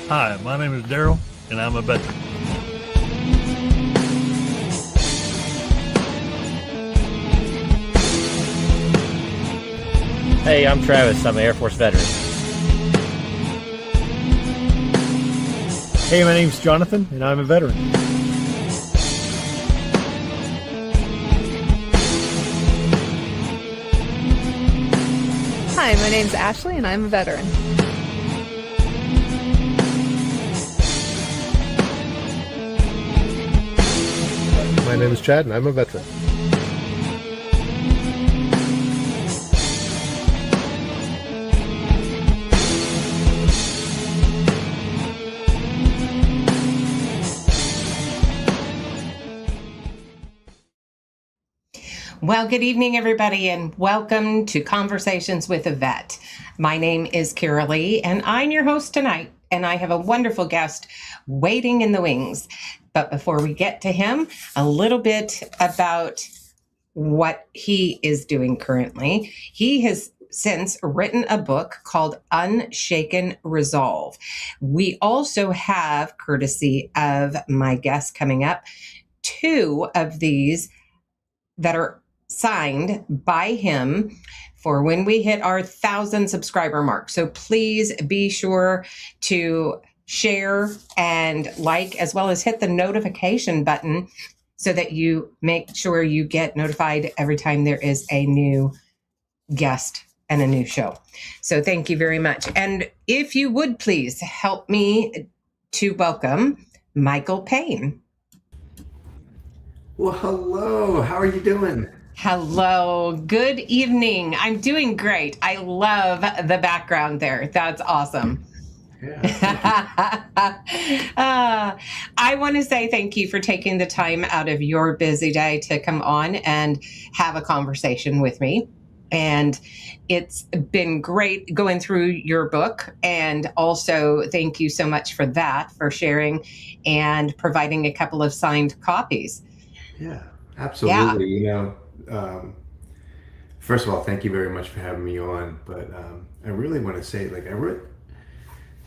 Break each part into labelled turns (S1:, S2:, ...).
S1: Hi, my name is Daryl, and I'm a veteran.
S2: Hey, I'm Travis. I'm an Air Force veteran.
S3: Hey, my name's Jonathan, and I'm a veteran.
S4: Hi, my name's Ashley, and I'm a veteran.
S5: My name is Chad, and I'm a veteran.
S6: Well, good evening, everybody, and welcome to Conversations with a Vet. My name is Kira Lee, and I'm your host tonight, and I have a wonderful guest waiting in the wings. But before we get to him, a little bit about what he is doing currently. He has since written a book called Unshaken Resolve. We also have, courtesy of my guest coming up, two of these that are signed by him for when we hit our 1,000 subscriber mark. So please be sure to share and like, as well as hit the notification button so that you make sure you get notified every time there is a new guest and a new show. So thank you very much. And if you would please help me to welcome Michael Payne.
S7: Well, hello. How are you doing?
S6: Hello. Good evening. I'm doing great. I love the background there. That's awesome.
S7: Yeah.
S6: I want to say thank you for taking the time out of your busy day to come on and have a conversation with me. And it's been great going through your book. And also, thank you so much for that, for sharing and providing a couple of signed copies.
S7: Yeah, absolutely. First of all, thank you very much for having me on. But I really want to say, I wrote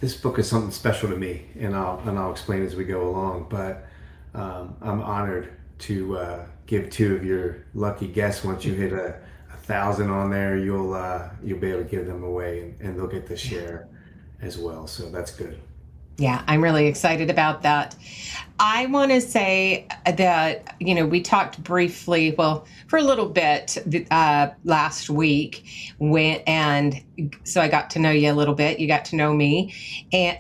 S7: this book is something special to me, and I'll explain as we go along. But I'm honored to give two of your lucky guests. Once you hit a 1,000 on there, you'll be able to give them away, and they'll get to share as well. So that's good.
S6: Yeah, I'm really excited about that. I want to say that, we talked briefly, for a little bit last week, and so I got to know you a little bit. You got to know me.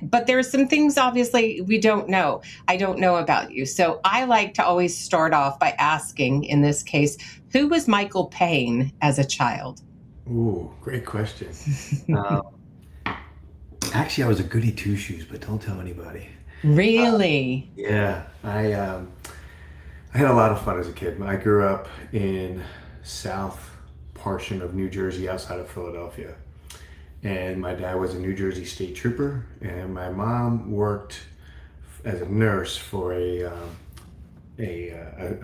S6: But there's some things, obviously, we don't know. I don't know about you. So I like to always start off by asking, in this case, who was Michael Payne as a child?
S7: Ooh, great question. Actually, I was a goody two shoes, but don't tell anybody.
S6: Really?
S7: Yeah, I had a lot of fun as a kid. I grew up in south portion of New Jersey, outside of Philadelphia, and my dad was a New Jersey state trooper, and my mom worked as a nurse for a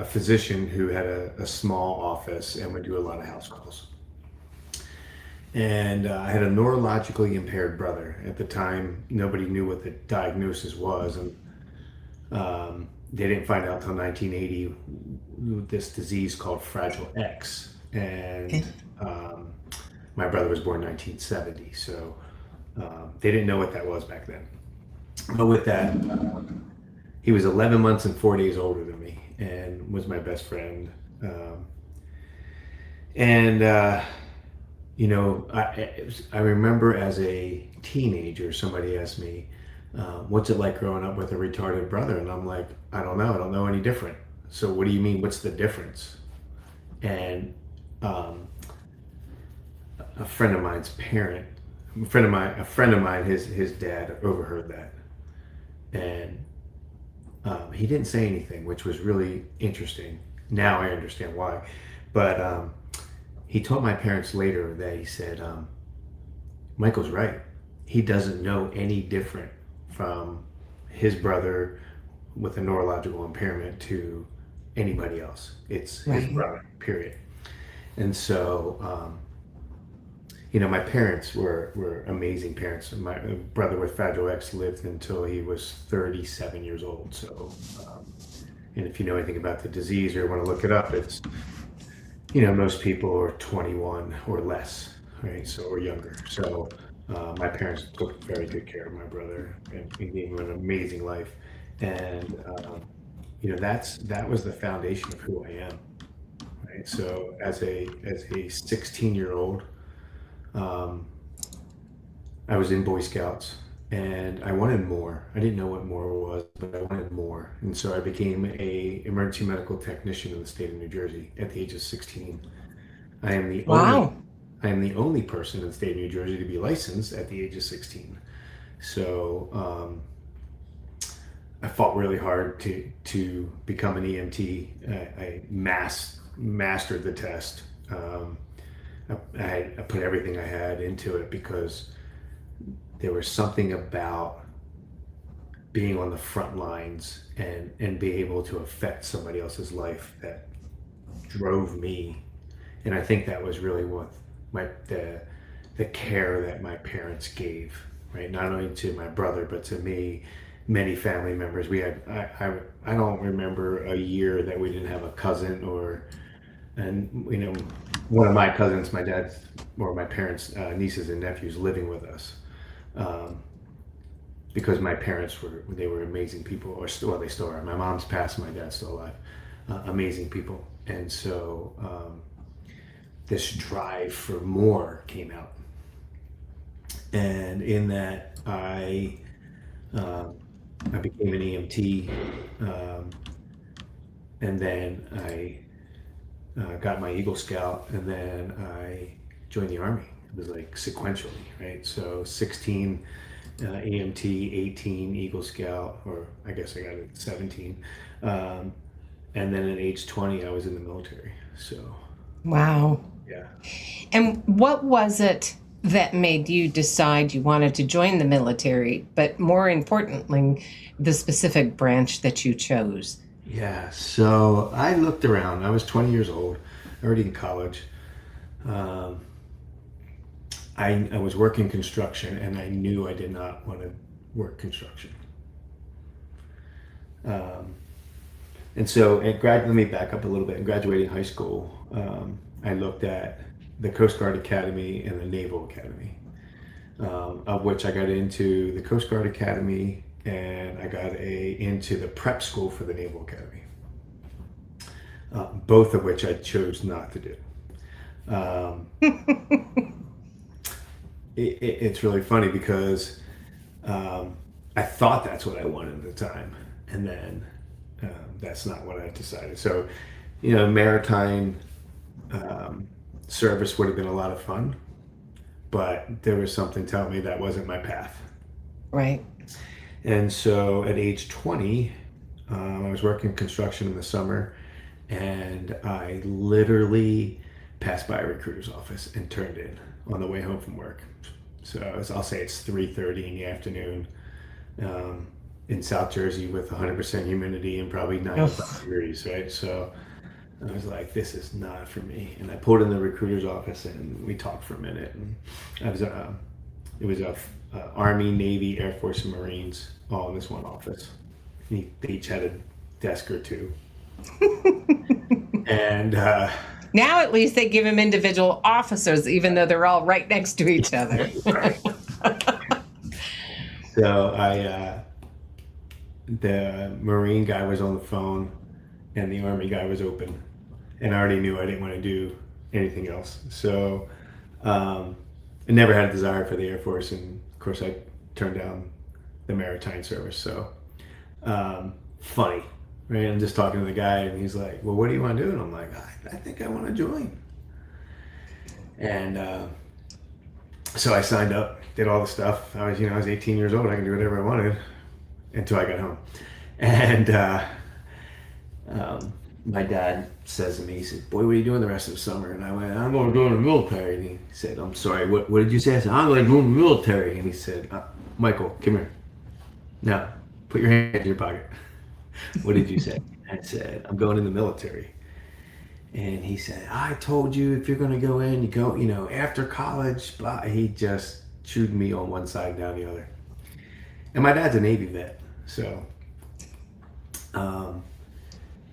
S7: physician who had a small office and would do a lot of house calls. And I had a neurologically impaired brother. At the time, nobody knew what the diagnosis was, and they didn't find out until 1980 this disease called Fragile X. And my brother was born 1970, so they didn't know what that was back then. But with that, he was 11 months and 4 days older than me, and was my best friend. I remember as a teenager, somebody asked me, what's it like growing up with a retarded brother? And I'm like, I don't know. I don't know any different. So what do you mean? What's the difference? And a friend of mine's parent, a friend of mine, his dad overheard that. And he didn't say anything, which was really interesting. Now I understand why. But he told my parents later that he said, Michael's right. He doesn't know any different from his brother with a neurological impairment to anybody else. It's his brother, period. And so, my parents were amazing parents. My brother with Fragile X lived until he was 37 years old. So, and if you know anything about the disease or want to look it up, it's, most people are 21 or less, right? So, or younger. So, my parents took very good care of my brother and gave him an amazing life. And, that was the foundation of who I am, right? So as a 16-year-old, I was in Boy Scouts and I wanted more. I didn't know what more was, but I wanted more. And so I became a emergency medical technician in the state of New Jersey at the age of 16. I am the only person in the state of New Jersey to be licensed at the age of 16. So I fought really hard to become an EMT. I mastered the test. I put everything I had into it because there was something about being on the front lines and being able to affect somebody else's life that drove me. And I think that was really what the care that my parents gave, right? Not only to my brother, but to me, many family members. We had, I don't remember a year that we didn't have a cousin one of my cousins, my dad's or my parents' nieces and nephews living with us, because my parents they were amazing people, or still they still are. My mom's passed, my dad's still alive. Amazing people, and so this drive for more came out, and in that I became an EMT, and then I got my Eagle Scout, and then I joined the Army. It was like sequentially, right? So 16 EMT, 18 Eagle Scout, or I guess I got it at 17. And then at age 20, I was in the military. So.
S6: Wow.
S7: Yeah.
S6: And what was it that made you decide you wanted to join the military, but more importantly, the specific branch that you chose?
S7: Yeah, so I looked around. I was 20 years old, already in college. I was working construction, and I knew I did not want to work construction. And so, let me back up a little bit. In graduating high school, I looked at the Coast Guard Academy and the Naval Academy, of which I got into the Coast Guard Academy, and I got into the prep school for the Naval Academy, both of which I chose not to do. It's really funny because I thought that's what I wanted at the time, and then that's not what I decided. So, maritime service would have been a lot of fun, but there was something telling me that wasn't my path.
S6: Right.
S7: And so at age 20, I was working construction in the summer, and I literally passed by a recruiter's office and turned in on the way home from work. So I'll say it's 3:30 in the afternoon in South Jersey with 100% humidity and probably 95 degrees, right? So I was like, this is not for me. And I pulled in the recruiter's office and we talked for a minute. And it was Army, Navy, Air Force, and Marines all in this one office. They each had a desk or two. And
S6: now at least they give them individual officers, even though they're all right next to each other.
S7: So the Marine guy was on the phone and the Army guy was open. And I already knew I didn't want to do anything else. So I never had a desire for the Air Force. And of course I turned down the maritime service. So funny, right? I'm just talking to the guy and he's like, well, what do you want to do? And I'm like, I think I want to join. And so I signed up, did all the stuff. I was 18 years old. I could do whatever I wanted until I got home. And my dad says to me, he said, boy, what are you doing the rest of the summer? And I went, I'm going to go in the military. And he said, I'm sorry, what did you say? I said, I'm going to go in the military. And he said, Michael, come here. Now, put your hand in your pocket. What did you say? I said, I'm going in the military. And he said, I told you if you're going to go in, you go, after college, blah. He just chewed me on one side and down the other. And my dad's a Navy vet. So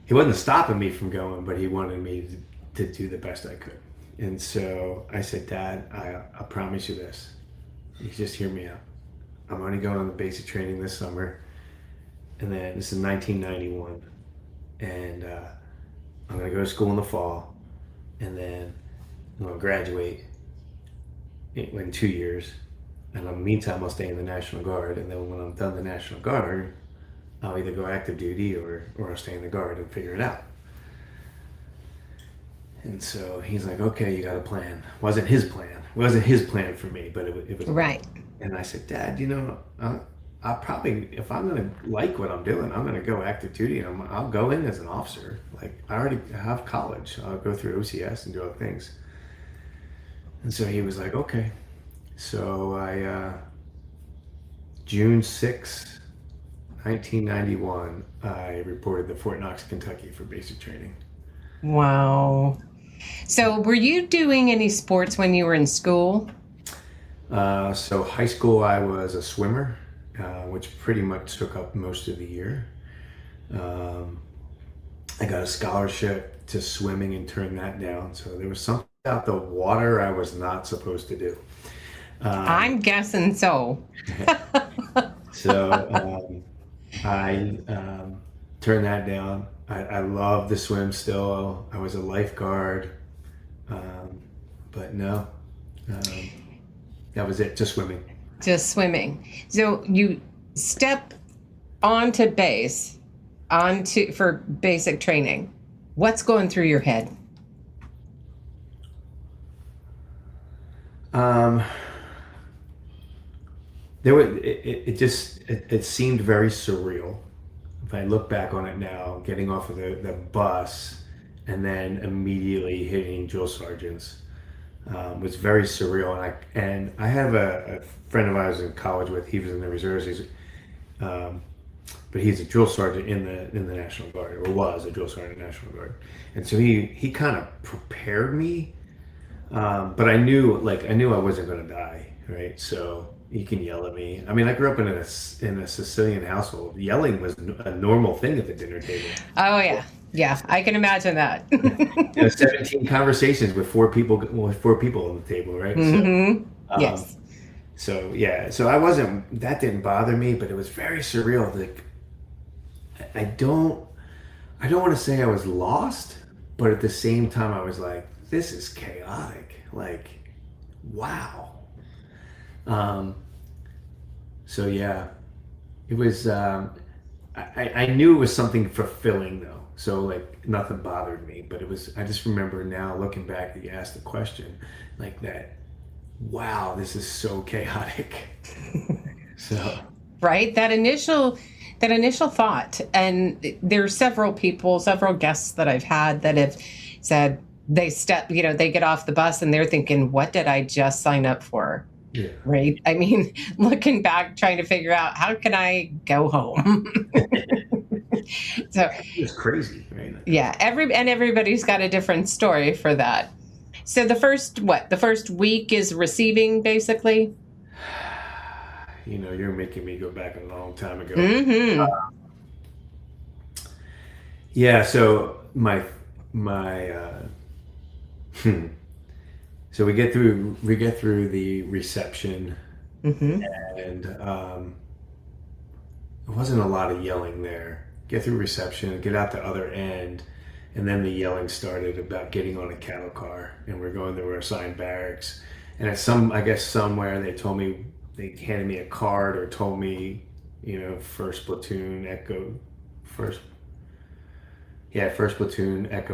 S7: he wasn't stopping me from going, but he wanted me to do the best I could. And so I said, Dad, I promise you this. You just hear me out. I'm only going on the basic training this summer. And then this is 1991. And I'm going to go to school in the fall. And then I'm going to graduate in 2 years. And in the meantime, I'll stay in the National Guard. And then when I'm done the National Guard, I'll either go active duty or I'll stay in the Guard and figure it out. And so he's like, okay, you got a plan. Wasn't his plan. It wasn't his plan for me, but it was
S6: Right.
S7: And I said, Dad, I'll probably, if I'm going to like what I'm doing, I'm going to go active duty. And I'll go in as an officer. Like, I already have college. I'll go through OCS and do other things. And so he was like, okay. So June 6, 1991, I reported to Fort Knox, Kentucky for basic training.
S6: Wow. So were you doing any sports when you were in school?
S7: So high school, I was a swimmer, which pretty much took up most of the year. I got a scholarship to swimming and turned that down. So there was something about the water I was not supposed to do.
S6: I'm guessing so.
S7: So I turned that down. I love the swim still. I was a lifeguard, but no, that was it. Just swimming.
S6: Just swimming. So you step onto base, for basic training. What's going through your head? It seemed very surreal. If I look back on it now, getting off of the bus and then immediately hitting drill sergeants was very surreal. And I have a friend of mine I was in college with. He was in the reserves. But he's a drill sergeant in the National Guard, or was a drill sergeant in the National Guard. And so he kind of prepared me, but I knew I wasn't going to die, right? So he can yell at me. I mean, I grew up in a Sicilian household. Yelling was a normal thing at the dinner table. Oh yeah, yeah, I can imagine that.
S7: 17 conversations with four people on the table, right?
S6: Mm-hmm.
S7: So,
S6: yes.
S7: So yeah, so I wasn't. That didn't bother me, but it was very surreal. Like, I don't want to say I was lost, but at the same time, I was like, this is chaotic. Like, wow. So yeah, it was. I knew it was something fulfilling though. So like nothing bothered me, but it was. I just remember now looking back that you asked the question, like that. Wow, this is so chaotic. So
S6: Right, that initial thought, and there are several guests that I've had that have said they get off the bus and they're thinking, what did I just sign up for?
S7: yeah.
S6: Right. I mean, looking back, trying to figure out how can I go home? So
S7: It's crazy, right?
S6: yeah, everybody's got a different story for that. So the first week is receiving, basically.
S7: You're making me go back a long time ago.
S6: Mm-hmm.
S7: Yeah, so so we get through the reception,
S6: Mm-hmm.
S7: and there wasn't a lot of yelling there. Get through reception, get out the other end, and then the yelling started about getting on a cattle car, and we're going to our assigned barracks. And at somewhere they told me, they handed me a card or told me, first platoon Echo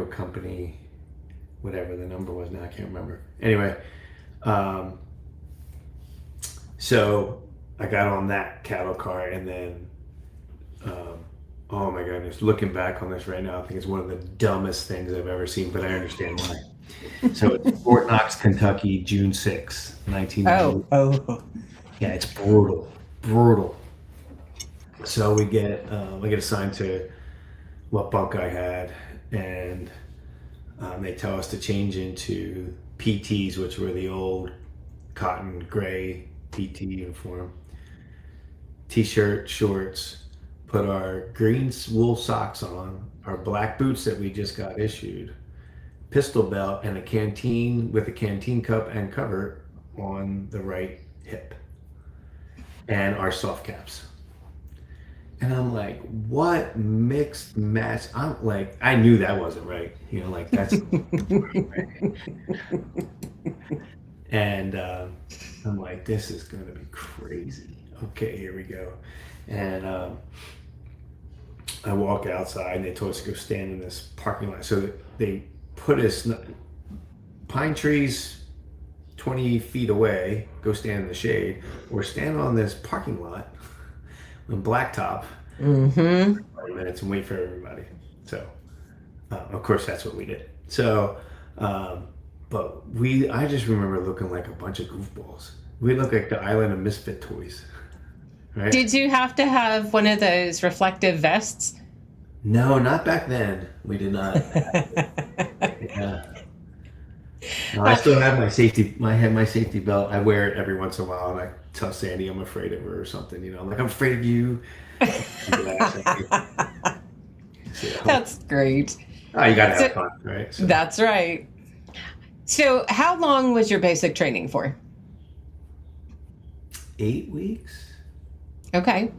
S7: Company, whatever the number was now, I can't remember. Anyway, so I got on that cattle car, and then, oh my goodness, looking back on this right now, I think it's one of the dumbest things I've ever seen, but I understand why. So it's Fort Knox, Kentucky, June 6, 1990.
S6: Oh.
S7: Yeah, it's brutal. So I get assigned to what bunk I had, and They tell us to change into PTs, which were the old cotton gray PT uniform, t-shirt, shorts, put our green wool socks on, our black boots that we just got issued, pistol belt, and a canteen with a canteen cup and cover on the right hip, and our soft caps. And I'm like, what mixed match? I'm like, I knew that wasn't right. You know, like that's right. And I'm like, this is going to be crazy. Okay, here we go. And I walk outside and they told us to go stand in this parking lot. So they put us pine trees 20 feet away, go stand in the shade, or stand on this parking lot on blacktop for 40 minutes and wait for everybody. So, of course, that's what we did. So, but I just remember looking like a bunch of goofballs. We looked like the island of misfit toys. Right?
S6: Did you have to have one of those reflective vests?
S7: No, not back then. We did not. Yeah. No, I still have my safety. I have my safety belt. I wear it every once in a while, and I tell Sandy I'm afraid of her or something. You know, like I'm afraid of you.
S6: That's great.
S7: Oh, you gotta have fun, right? So.
S6: That's right. So, how long was your basic training for?
S7: 8 weeks.
S6: Okay.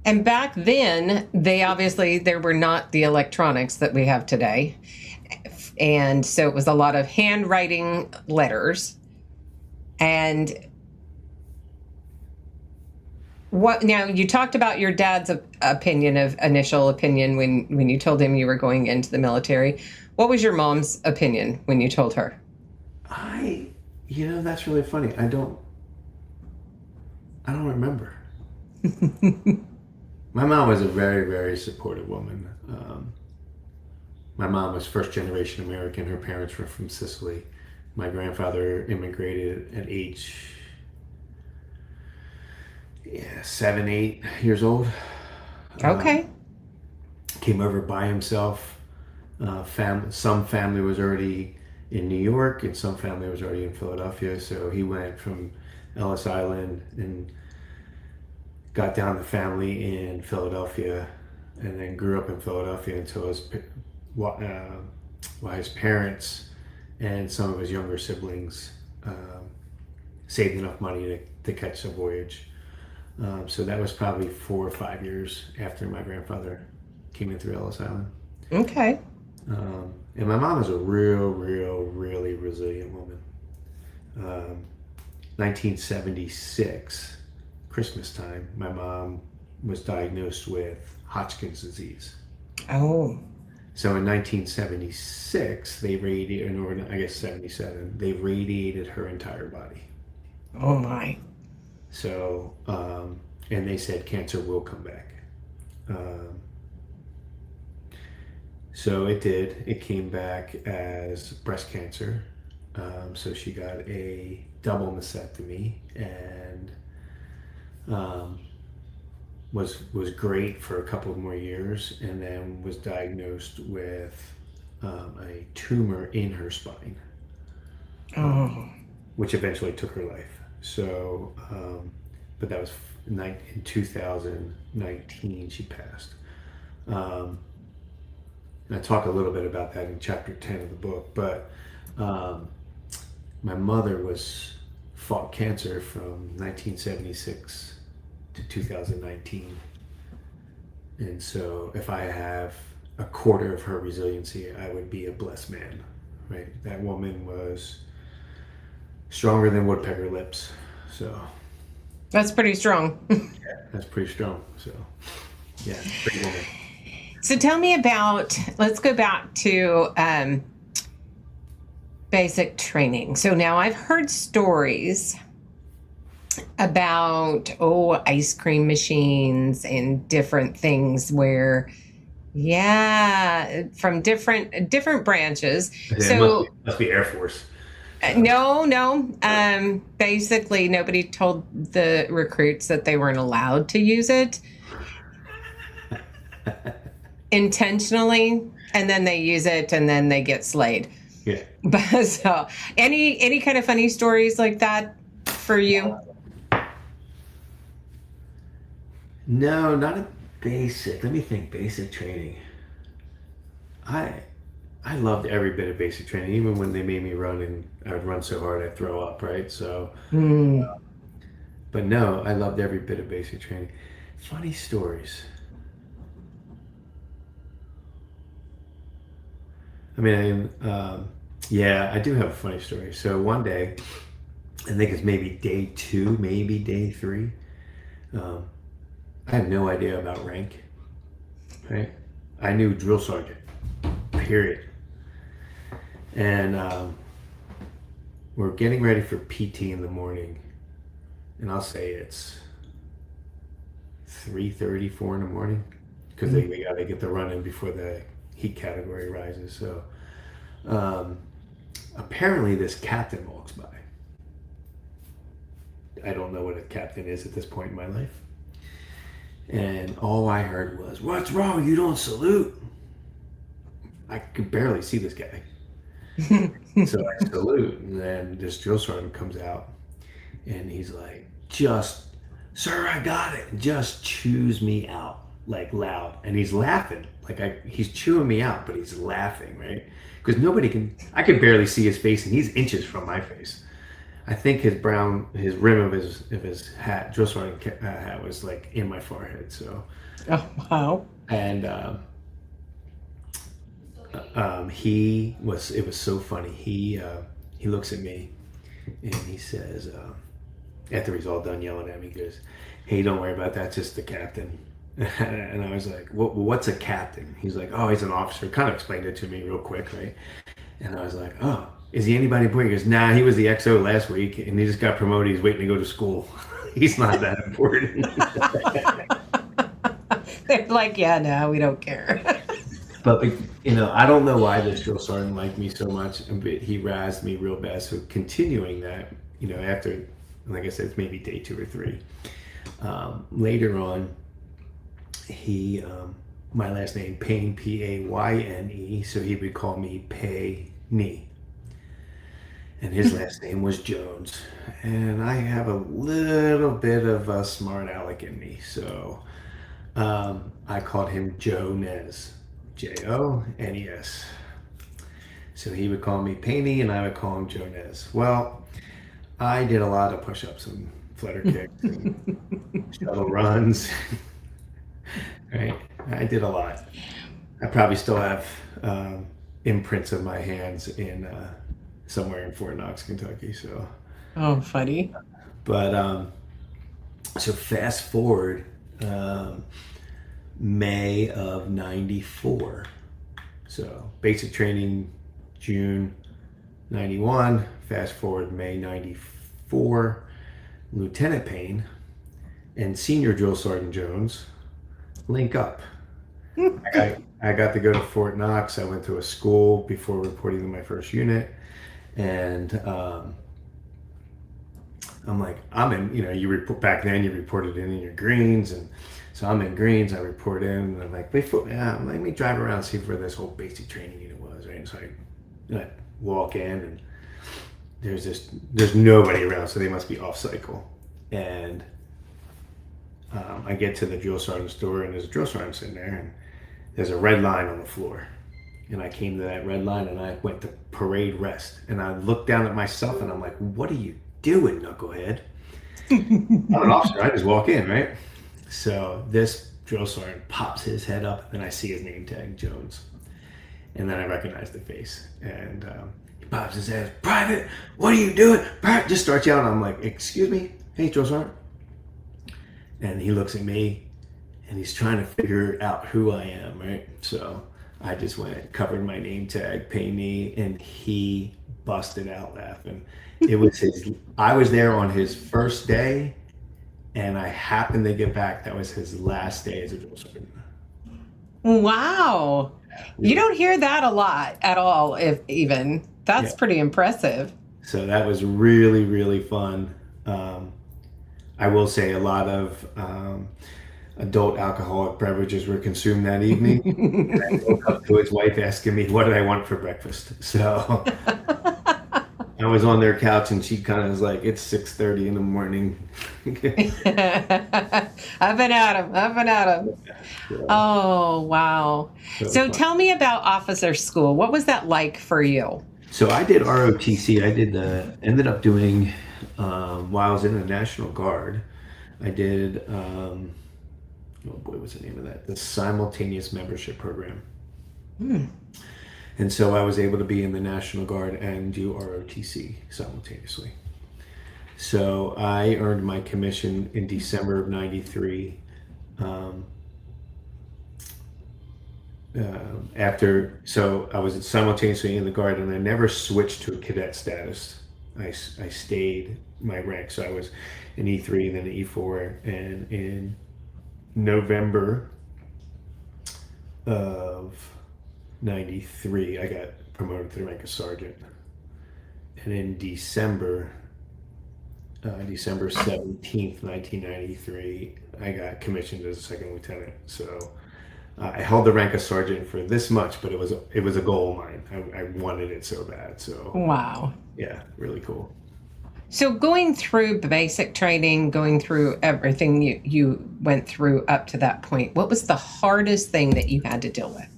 S6: And back then, there were not the electronics that we have today. And so it was a lot of handwriting letters. And now you talked about your dad's initial opinion when you told him you were going into the military. What was your mom's opinion when you told her?
S7: That's really funny. I don't remember. My mom was a very, very supportive woman. My mom was first generation American. Her parents were from Sicily. My grandfather immigrated at age 7, 8 years old.
S6: Okay.
S7: Came over by himself. Some family was already in New York and some family was already in Philadelphia. So he went from Ellis Island and got down the family in Philadelphia, and then grew up in Philadelphia until his parents and some of his younger siblings saved enough money to catch a voyage. So that was probably 4 or 5 years after my grandfather came in through Ellis Island.
S6: Okay.
S7: And my mom is a really resilient woman. 1976, Christmas time, my mom was diagnosed with Hodgkin's disease.
S6: Oh.
S7: So in 1976, they radiated, or I guess 77, they radiated her entire body.
S6: Oh my.
S7: So, and they said cancer will come back. So it did. It came back as breast cancer. So she got a double mastectomy and was great for a couple more years, and then was diagnosed with a tumor in her spine, which eventually took her life. So, but that was in 2019 she passed. And I talk a little bit about that in chapter 10 of the book, but my mother fought cancer from 1976 to 2019. And so if I have a quarter of her resiliency, I would be a blessed man, right? That woman was stronger than woodpecker lips. So
S6: that's pretty strong.
S7: Yeah, that's pretty strong. So yeah, pretty woman.
S6: So tell me let's go back to basic training. So now I've heard stories about, ice cream machines and different things where, from different branches.
S7: Yeah,
S6: so
S7: must be Air Force.
S6: No. Basically, nobody told the recruits that they weren't allowed to use it. intentionally, and then they use it, and then they get slayed.
S7: Yeah.
S6: But so, any kind of funny stories like that for you?
S7: No, not a basic. Let me think. Basic training. I loved every bit of basic training, even when they made me run and I would run so hard I'd throw up, right? So, but no, I loved every bit of basic training. Funny stories. I mean, yeah, I do have a funny story. So one day, I think it's maybe day 2, maybe day 3. I had no idea about rank, right? I knew drill sergeant, period. And we're getting ready for PT in the morning, and I'll say it's 3:30, 4 in the morning, because they got to get the run in before the heat category rises. So apparently this captain walks by. I don't know what a captain is at this point in my life. And all I heard was, "What's wrong? You don't salute." I could barely see this guy. So I salute, and then this drill sergeant comes out, and he's like, "Sir, I got it," and just chews me out, like loud. And he's laughing, he's chewing me out, but he's laughing, right? Because I could barely see his face, and he's inches from my face. I think his rim of his hat, drill sergeant hat, was like in my forehead. So,
S6: Oh wow!
S7: and it was so funny. He looks at me and he says, after he's all done yelling at me, he goes, "Hey, don't worry about that. It's just the captain." And I was like, "What's a captain?" He's like, "Oh, he's an officer." Kind of explained it to me real quick, right? And I was like, "Oh, is he anybody important?" He goes, "Nah, he was the XO last week, and he just got promoted. He's waiting to go to school. He's not that important."
S6: They're like, "Yeah, no, we don't care."
S7: But I don't know why this drill sergeant liked me so much, but he razzed me real bad. So continuing that, after, like I said, it's maybe day 2 or 3. Later on, my last name, Payne, Payne, so he would call me Payne. And his last name was Jones. And I have a little bit of a smart aleck in me, so I called him Jones. Jones. So he would call me Payne, and I would call him Jones. Well, I did a lot of push-ups and flutter kicks and shuttle runs. Right? I did a lot. I probably still have imprints of my hands in somewhere in Fort Knox, Kentucky. So.
S6: Oh, funny.
S7: But so fast forward. May of 94. So basic training June 91, fast forward May 94, Lieutenant Payne and Senior Drill Sergeant Jones link up. I got to go to Fort Knox. I went to a school before reporting to my first unit, and I'm like, you report back then, you reported in your greens, and so I'm in greens, I report in, and I'm like, let me drive around and see where this whole basic training unit was, right? And so I walk in, and there's nobody around, so they must be off cycle. And I get to the drill sergeant's door, and there's a drill sergeant sitting there, and there's a red line on the floor. And I came to that red line, and I went to parade rest. And I looked down at myself, and I'm like, "What are you doing, knucklehead?" I'm an officer, I just walk in, right? So this drill sergeant pops his head up, and I see his name tag, Jones. And then I recognize the face. And he pops his head, "Private, what are you doing?" Private just starts yelling. I'm like, "Excuse me? Hey, drill sergeant." And he looks at me, and he's trying to figure out who I am, right? So I just covered my name tag, Payne, and he busted out laughing. It was I was there on his first day, and I happened to get back. That was his last day as a drill sergeant.
S6: Wow. You don't hear that a lot at all, if even. That's pretty impressive.
S7: So that was really, really fun. I will say a lot of adult alcoholic beverages were consumed that evening. And I woke up to his wife asking me, what did I want for breakfast? So I was on their couch and she kind of was like, it's 6:30 in the morning.
S6: Up and at 'em. Oh, wow. So tell me about officer school. What was that like for you?
S7: So I did ROTC. Ended up doing, while I was in the National Guard, I did, oh boy, what's the name of that? The Simultaneous Membership Program. And so I was able to be in the National Guard and do ROTC simultaneously. So I earned my commission in December of '93. So I was simultaneously in the Guard, and I never switched to a cadet status. I stayed my rank. So I was an E3, then an E4, and in November of '93, I got promoted to the rank of sergeant. And in December 17th, 1993, I got commissioned as a second lieutenant. So I held the rank of sergeant for this much, but it was a goal of mine. I wanted it so bad. So
S6: Wow.
S7: yeah, really cool.
S6: So going through basic training, going through everything you went through up to that point, what was the hardest thing that you had to deal with?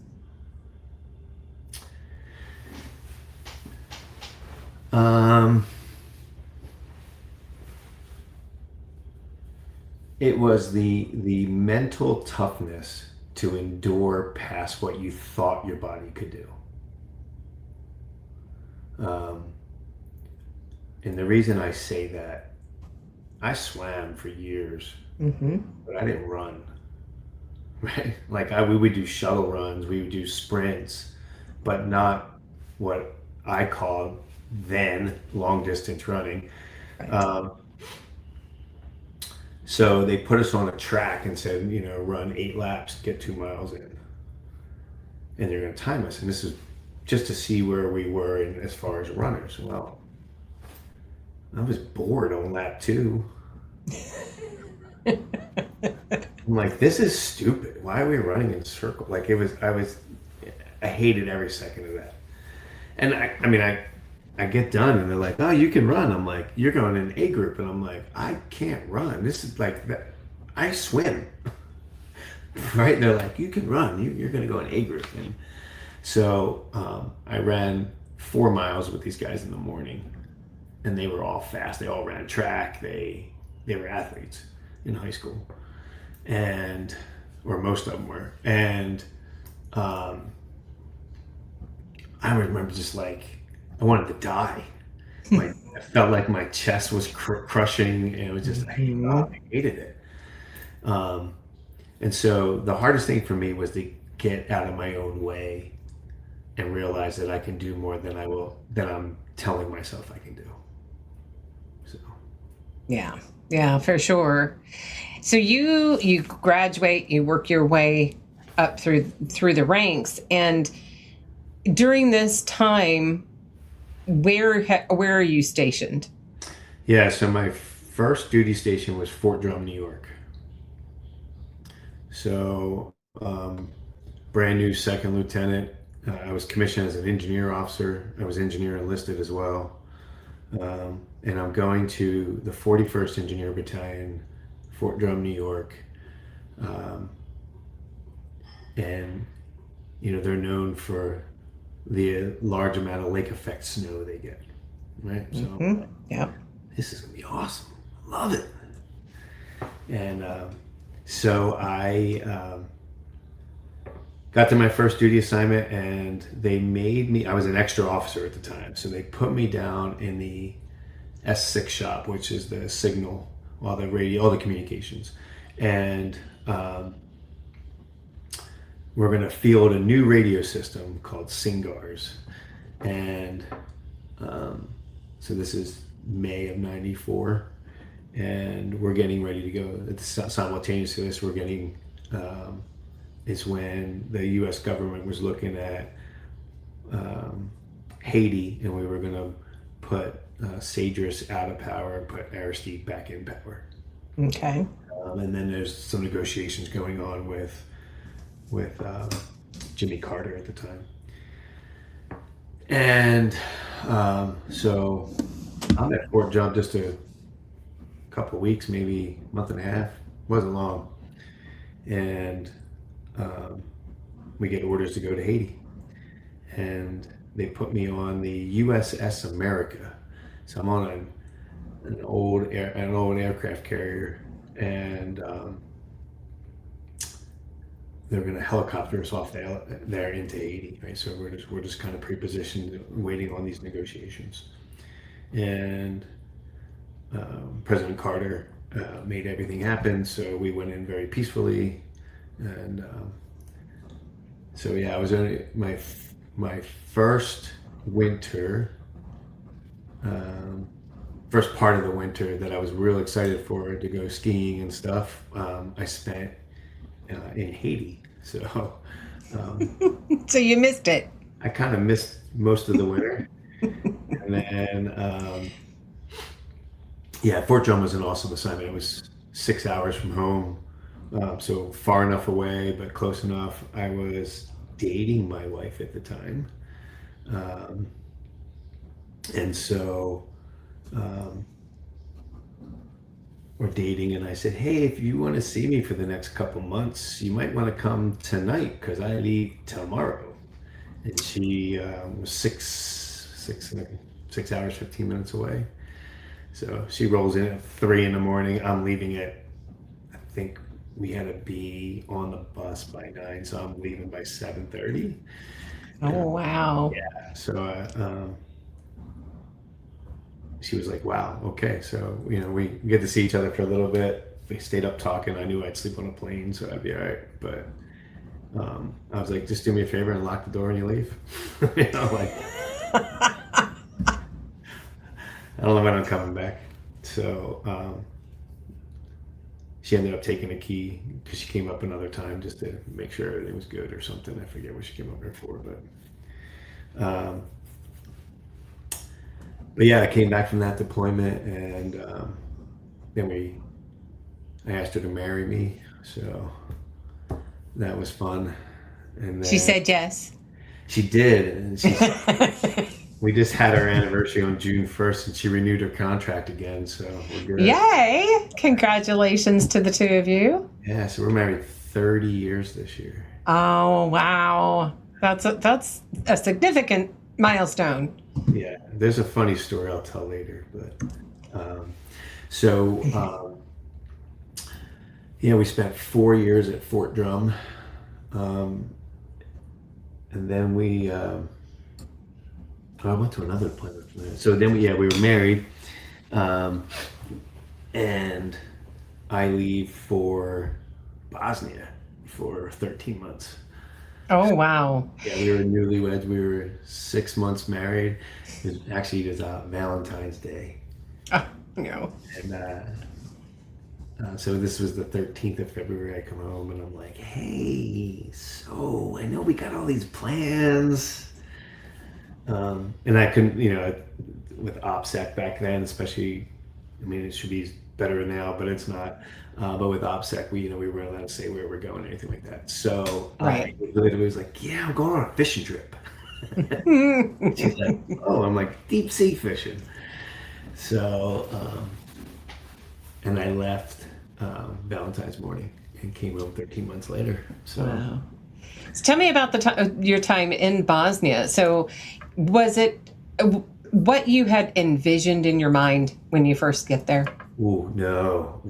S7: It was the mental toughness to endure past what you thought your body could do. And the reason I say that, I swam for years, but I didn't run. Right? Like we would do shuttle runs, we would do sprints, but not what I called then long distance running.
S6: Right.
S7: So they put us on a track and said, run 8 laps, get 2 miles in. And they're going to time us. And this is just to see where we were as far as runners. Well, I was bored on lap 2. I'm like, this is stupid. Why are we running in a circle? Like I hated every second of that. And I get done and they're like, oh, you can run. I'm like, you're going in A group. And I'm like, I can't run. This is like that. I swim. Right? They're like, you can run. You're going to go in A group. And so I ran 4 miles with these guys in the morning, and they were all fast. They all ran track. They were athletes in high school, or most of them were. And I remember just like, I wanted to die. I felt like my chest was crushing, and it was just, I hated it. And so the hardest thing for me was to get out of my own way and realize that I can do more than I'm telling myself I can do. So.
S6: Yeah, for sure. So you graduate, you work your way up through the ranks, and during this time, where are you stationed?
S7: Yeah, so my first duty station was Fort Drum, New York. So brand new second lieutenant. I was commissioned as an engineer officer. I was engineer enlisted as well. And I'm going to the 41st Engineer Battalion, Fort Drum, New York. And they're known for the large amount of lake effect snow they get, right? So
S6: yeah,
S7: this is gonna be awesome. Love it. And so I got to my first duty assignment, and they made me, I was an extra officer at the time, so they put me down in the S6 shop, which is the signal, all the radio, all the communications. And we're going to field a new radio system called SINGARS. And so this is May of '94, and we're getting ready to go. Simultaneously to this, we're getting, is when the U.S. government was looking at Haiti, and we were going to put Sagres out of power and put Aristide back in power.
S6: Okay.
S7: And then there's some negotiations going on with Jimmy Carter at the time. And so I'm at Fort Drum just a couple weeks, maybe a month and a half. Wasn't long. And we get orders to go to Haiti. And they put me on the USS America. So I'm on an old aircraft carrier, and they're going to helicopter us off there into Haiti, right? So we're just kind of pre-positioned, waiting on these negotiations. And President Carter made everything happen, so we went in very peacefully. And so yeah, I was only my first winter. First part of the winter that I was real excited for to go skiing and stuff, I spent in Haiti. So
S6: So you missed it.
S7: I kind of missed most of the winter. And then, Fort Drum was an awesome assignment. It was 6 hours from home, so far enough away, but close enough. I was dating my wife at the time. And so we're dating, and I said, hey, if you want to see me for the next couple months, you might want to come tonight because I leave tomorrow. And she was 6 hours, 15 minutes away. So she rolls in at 3 a.m. I'm leaving at, I think we had to be on the bus by 9, so I'm leaving by 7:30.
S6: Oh, wow.
S7: Yeah. So she was like, wow, okay. So, we get to see each other for a little bit. We stayed up talking. I knew I'd sleep on a plane, so I'd be all right. But I was like, just do me a favor and lock the door when you leave. I don't know when I'm coming back. So she ended up taking a key because she came up another time just to make sure everything was good or something. I forget what she came up there for, but yeah, I came back from that deployment, and then I asked her to marry me, so that was fun. And then
S6: She said yes.
S7: she did, and we just had our anniversary on June 1st, and she renewed her contract again, so we're good.
S6: Yay! Congratulations to the two of you.
S7: Yeah, so we're married 30 years this year.
S6: Oh, wow. That's a significant milestone.
S7: Yeah, there's a funny story I'll tell later, but we spent 4 years at Fort Drum, and then I went to another deployment from there. So then we were married, and I leave for Bosnia for 13 months.
S6: Oh, wow.
S7: Yeah, we were newlyweds. We were 6 months married. It was Valentine's Day.
S6: Oh, no.
S7: And so this was the 13th of February. I come home and I'm like, hey, so I know we got all these plans. And I couldn't, with OPSEC back then, especially, it should be better now, but it's not. But with OPSEC, we weren't allowed to say where we're going or anything like that. So
S6: Right.
S7: I literally was like, yeah, I'm going on a fishing trip. She's like, oh, I'm like, deep sea fishing. So, and I left Valentine's morning and came home 13 months later. So,
S6: Wow. So tell me about your time in Bosnia. So was it what you had envisioned in your mind when you first get there?
S7: oh no,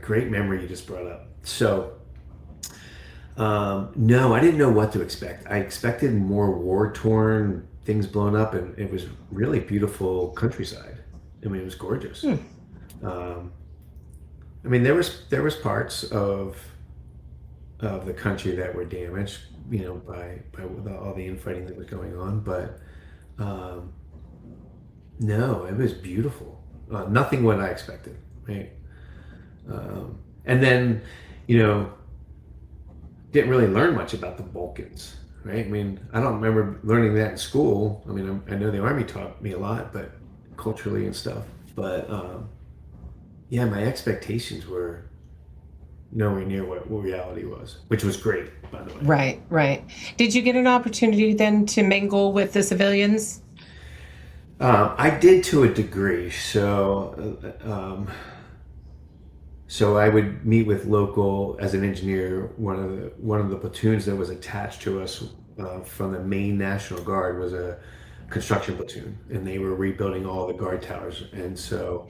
S7: great memory you just brought up. So, no, I didn't know what to expect. I expected more war-torn things blown up, and it was really beautiful countryside. It was gorgeous. There was parts of the country that were damaged, by all the infighting that was going on. But no, it was beautiful. Nothing what I expected, right? And then, didn't really learn much about the Balkans, right? I don't remember learning that in school. I know the Army taught me a lot, but culturally and stuff. But yeah, my expectations were nowhere near what reality was, which was great, by the way.
S6: Right. Did you get an opportunity then to mingle with the civilians?
S7: I did to a degree. So I would meet with local as an engineer. One of the platoons that was attached to us from the Maine National Guard was a construction platoon, and they were rebuilding all the guard towers. And so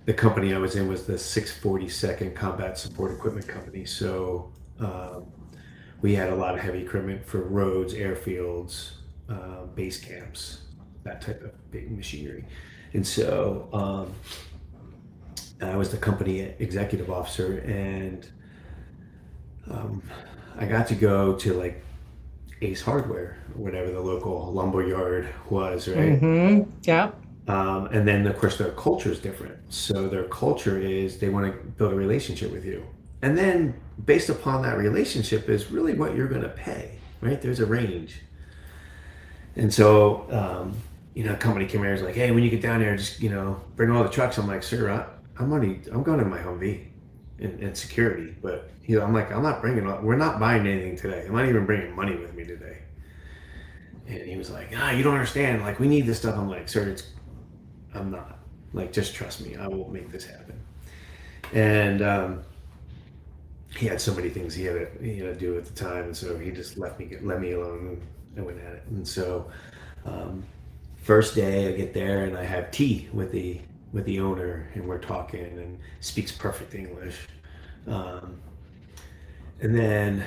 S7: the company I was in was the 642nd Combat Support Equipment Company. So we had a lot of heavy equipment for roads, airfields, base camps, that type of big machinery. And so I was the company executive officer, and I got to go to like Ace Hardware, whatever the local lumber yard was, right?
S6: Mm-hmm. Yep.
S7: And then, of course, their culture is different. So their culture is they want to build a relationship with you. And then based upon that relationship is really what you're going to pay, right? There's a range. And so, company came here and was like, hey, when you get down there, just, bring all the trucks. I'm like, sir, I'm going in my Humvee and security. But, I'm like, we're not buying anything today. I'm not even bringing money with me today. And he was like, you don't understand. Like, we need this stuff. I'm like, sir, I'm not. Like, just trust me. I will make this happen. And he had so many things he had to do at the time, and so he just let me alone, and I went at it. And so, first day I get there and I have tea with the owner, and we're talking, and speaks perfect English. And then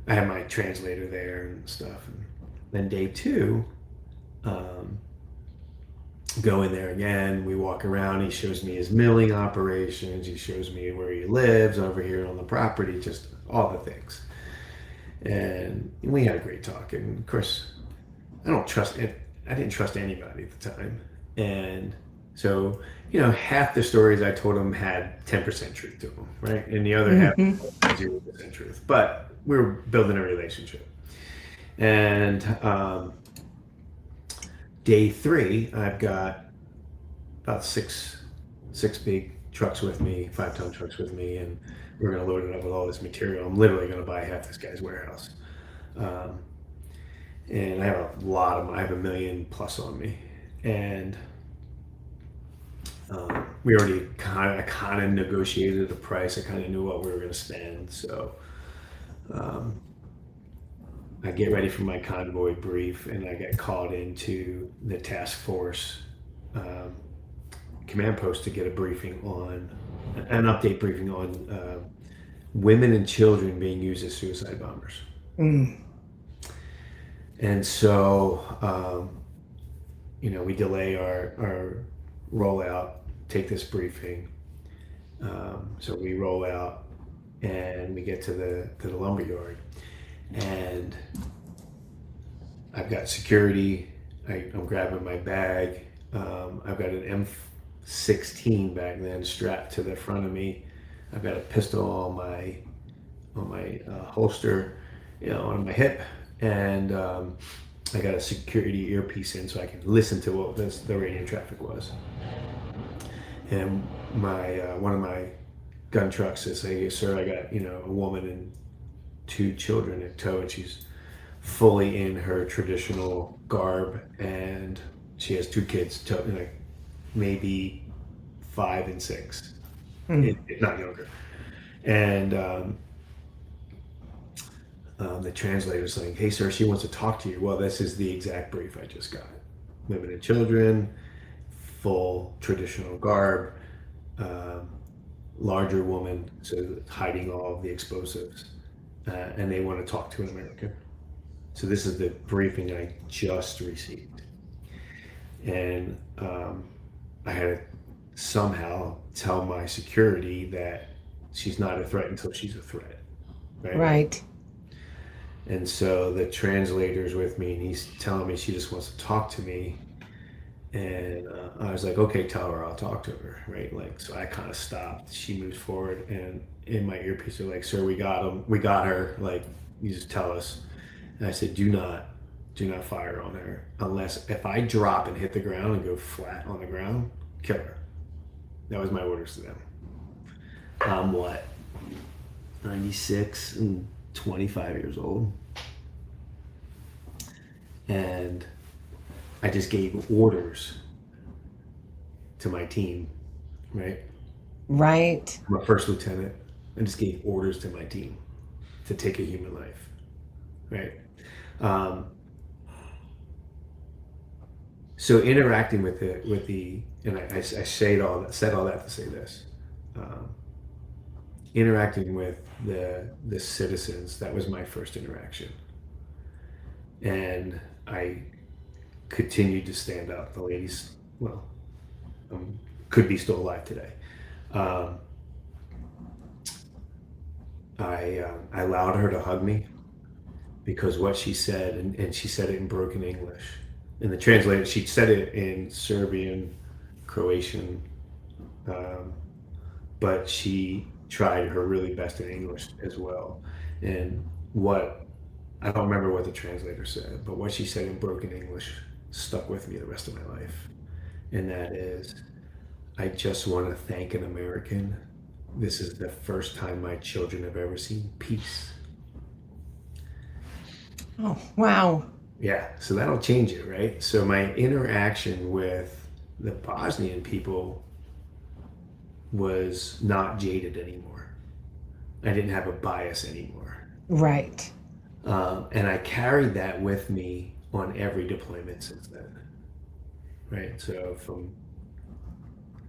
S7: I have my translator there and stuff. And then day two. Go in there again. We walk around. He shows me his milling operations. He shows me where he lives over here on the property, just all the things. And we had a great talk. And of course, I didn't trust anybody at the time. And so, half the stories I told him had 10% truth to them, right? And the other half, 0% truth. But we were building a relationship. And day three, I've got about six big trucks with me, 5-ton trucks with me, and we're going to load it up with all this material. I'm literally going to buy half this guy's warehouse. And I have I have $1 million plus on me. And we already kind of negotiated the price. I kind of knew what we were going to spend. So I get ready for my convoy brief, and I get called into the task force command post to get an update briefing on women and children being used as suicide bombers. And so, we delay our rollout, take this briefing. So we roll out, and we get to the lumber yard. And I've got security. I'm grabbing my bag. I've got an M16 back then strapped to the front of me. I've got a pistol on my holster, on my hip, and I got a security earpiece in so I can listen to what the radio traffic was. And one of my gun trucks says, "Hey, sir, I got a woman and 2 children in tow, and she's fully in her traditional garb, and she has 2 kids, maybe 5 and 6, if not younger." And the translator's saying, "Hey, sir, she wants to talk to you." Well, this is the exact brief I just got. Women and children, full traditional garb, larger woman, so hiding all of the explosives. And they want to talk to an American. So this is the briefing I just received. And I had to somehow tell my security that she's not a threat until she's a threat.
S6: Right.
S7: And so the translator's with me, and he's telling me she just wants to talk to me. And I was like, okay, tell her I'll talk to her, right? Like, so I kind of stopped. She moves forward, and in my earpiece, they're like, "Sir, we got her. Like, you just tell us." And I said, do not fire on her if I drop and hit the ground and go flat on the ground, kill her. That was my orders to them. I'm what, 96 and 25 years old. And I just gave orders to my team, right?
S6: Right.
S7: I'm a first lieutenant. I just gave orders to my team to take a human life, right? So interacting with the, and I said all that to say this, interacting with the citizens, that was my first interaction, and I continued to stand up. The ladies, well, could be still alive today. I allowed her to hug me because what she said, and she said it in broken English. In the translator, she said it in Serbian, Croatian, but she tried her really best in English as well. And I don't remember what the translator said, but what she said in broken English stuck with me the rest of my life. And that is, I just want to thank an American. This is the first time my children have ever seen peace.
S6: Oh, wow.
S7: Yeah, so that'll change it, right? So my interaction with the Bosnian people was not jaded anymore. I didn't have a bias anymore.
S6: Right.
S7: And I carried that with me on every deployment since then, right? So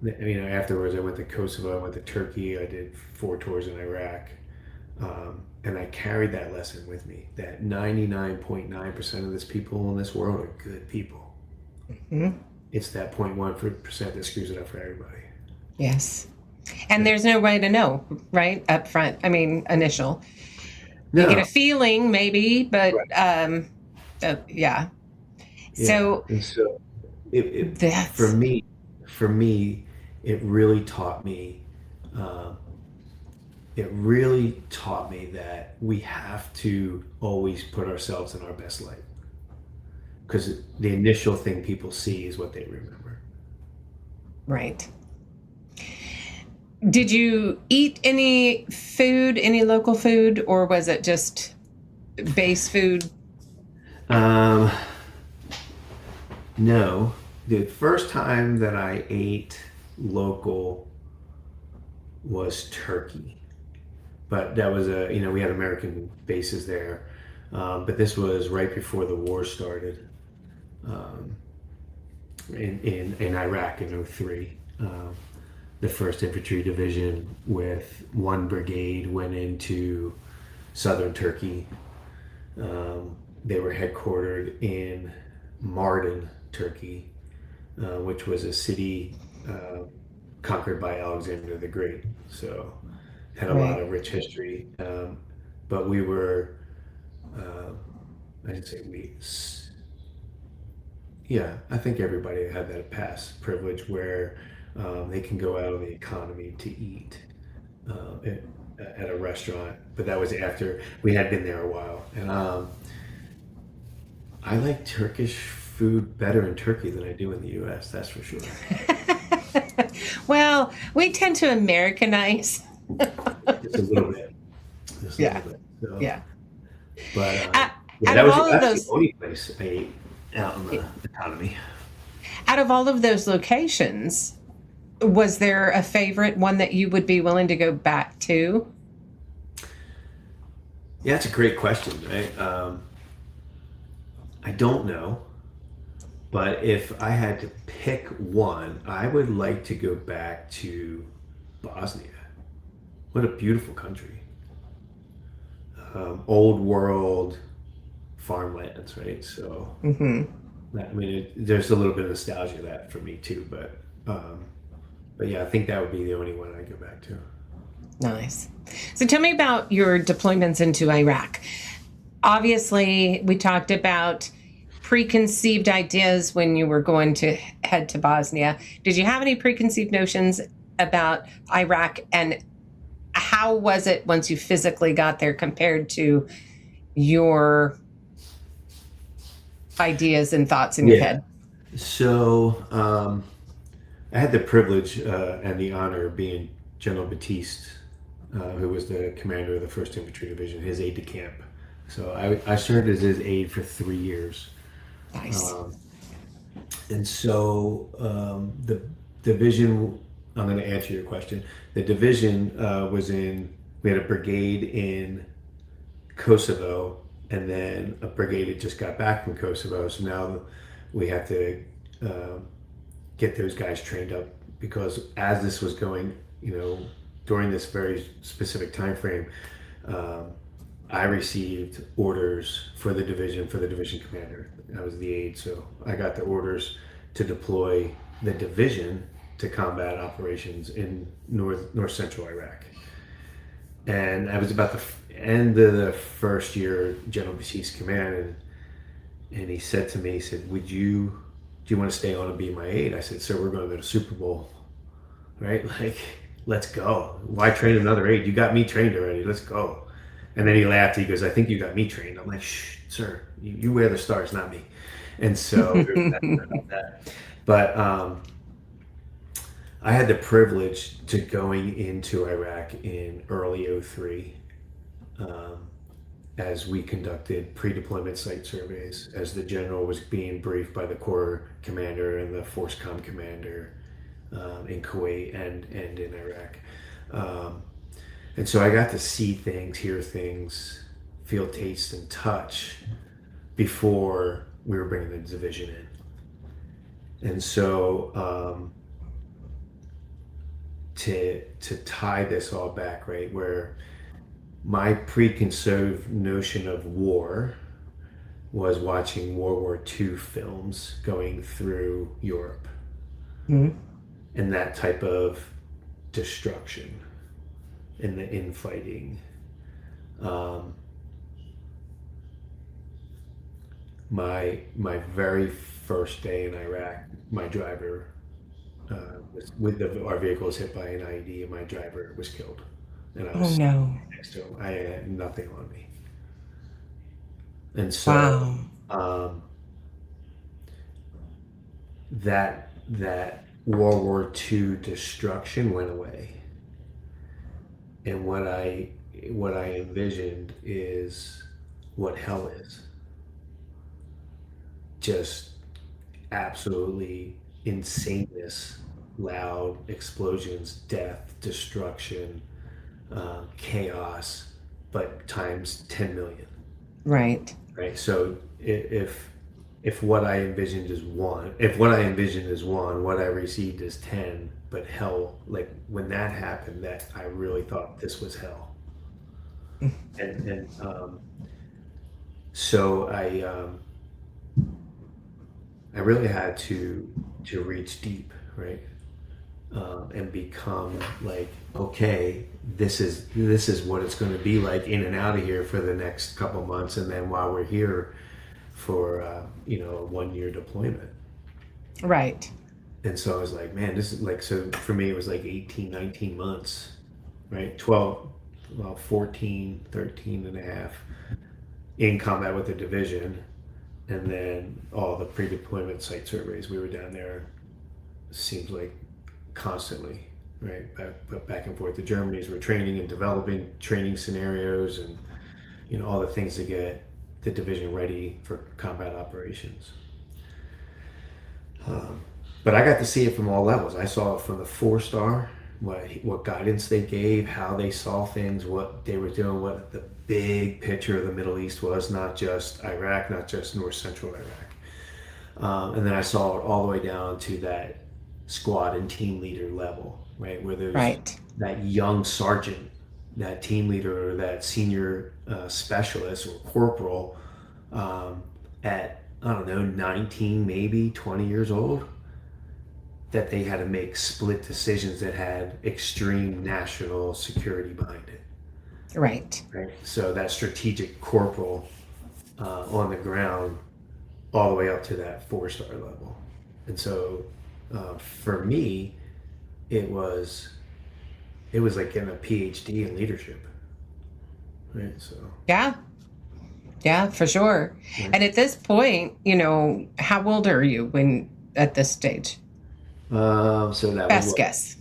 S7: afterwards I went to Kosovo, I went to Turkey, I did 4 tours in Iraq. And I carried that lesson with me, that 99.9% of this people in this world are good people. Mm-hmm. It's that 0.1% that screws it up for everybody.
S6: Yes. And there's no way to know, right? Up front. I mean, initial.
S7: No.
S6: You get a feeling maybe, but
S7: right.
S6: Yeah.
S7: So, and so for me, it really taught me, that we have to always put ourselves in our best light, because the initial thing people see is what they remember.
S6: Right. Did you eat any local food, or was it just base food?
S7: No. The first time that I ate local was Turkey. But that was we had American bases there. But this was right before the war started in Iraq in 2003. The 1st Infantry Division with 1 brigade went into southern Turkey. They were headquartered in Mardin, Turkey, which was a city conquered by Alexander the Great. So had a lot of rich history. But we were, I didn't say we, yeah, I think everybody had that past privilege where they can go out of the economy to eat at a restaurant. But that was after we had been there a while. And I like Turkish food better in Turkey than I do in the U.S., that's for sure.
S6: Well, we tend to Americanize.
S7: Just a little bit.
S6: Yeah.
S7: So,
S6: yeah.
S7: But
S6: that was
S7: the only place I ate out in the economy.
S6: Out of all of those locations, was there a favorite one that you would be willing to go back to?
S7: Yeah, that's a great question, right? I don't know. But if I had to pick one, I would like to go back to Bosnia. What a beautiful country. Old world farmlands, right? So, there's a little bit of nostalgia of that for me too. But yeah, I think that would be the only one I'd go back to.
S6: Nice. So tell me about your deployments into Iraq. Obviously, we talked about preconceived ideas when you were going to head to Bosnia. Did you have any preconceived notions about Iraq, and how was it once you physically got there compared to your ideas and thoughts in your head?
S7: So I had the privilege and the honor of being General Batiste, who was the commander of the 1st Infantry Division, his aide de camp. So I served as his aide for 3 years.
S6: Nice.
S7: And so the division, I'm going to answer your question. The division we had a brigade in Kosovo, and then a brigade that just got back from Kosovo. So now we have to get those guys trained up, because as this was going, during this very specific time frame, I received orders for the division commander. I was the aide, so I got the orders to deploy the division to combat operations in north central Iraq. And I was about the end of the first year General Batiste command, and he said to me, he said, do you want to stay on and be my aide? I said, sir, we're going to go to Super Bowl, right? Like, let's go. Why train another aide? You got me trained already. Let's go. And then he laughed. He goes, I think you got me trained. I'm like, shh, sir, you wear the stars, not me. And so, about that. But I had the privilege to going into Iraq in early '03 as we conducted pre-deployment site surveys, as the general was being briefed by the Corps commander and the Force Com commander in Kuwait and in Iraq. And so I got to see things, hear things, feel, taste, and touch before we were bringing the division in. And so to tie this all back, right, where my preconceived notion of war was watching World War II films going through Europe, and that type of destruction and the infighting. My very first day in Iraq, my driver our vehicle was hit by an IED, and my driver was killed. And I was next to him. I had nothing on me. And so that World War II destruction went away. And what I envisioned is what hell is. Just absolutely insaneness, loud explosions, death, destruction, chaos, but times 10 million.
S6: Right.
S7: So if what I envisioned is one, what I received is 10, but hell, like when that happened, that I really thought this was hell. and so I really had to reach deep, right? And become like, okay, this is what it's going to be like in and out of here for the next couple months, and then while we're here for a 1 year deployment.
S6: Right.
S7: And so I was like, man, this is like, so for me it was like 18, 19 months, right? 14, 13 and a half in combat with the division, and then all the pre-deployment site surveys. We were down there, seems like constantly, right? Back and forth. The Germans were training and developing training scenarios and all the things to get the division ready for combat operations. But I got to see it from all levels. I saw it from the 4-star, what guidance they gave, how they saw things, what they were doing, what the big picture of the Middle East was, not just Iraq, not just North Central Iraq. And then I saw it all the way down to that squad and team leader level, right? Where there's that young sergeant, that team leader, or that senior specialist or corporal at, I don't know, 19, maybe 20 years old, that they had to make split decisions that had extreme national security behind it.
S6: Right.
S7: So that strategic corporal on the ground all the way up to that 4-star level. And so for me, it was like getting a PhD in leadership. Right. So yeah, for sure. Yeah. And at this point, how old are you at this stage? So that
S6: Best
S7: was what?
S6: guess.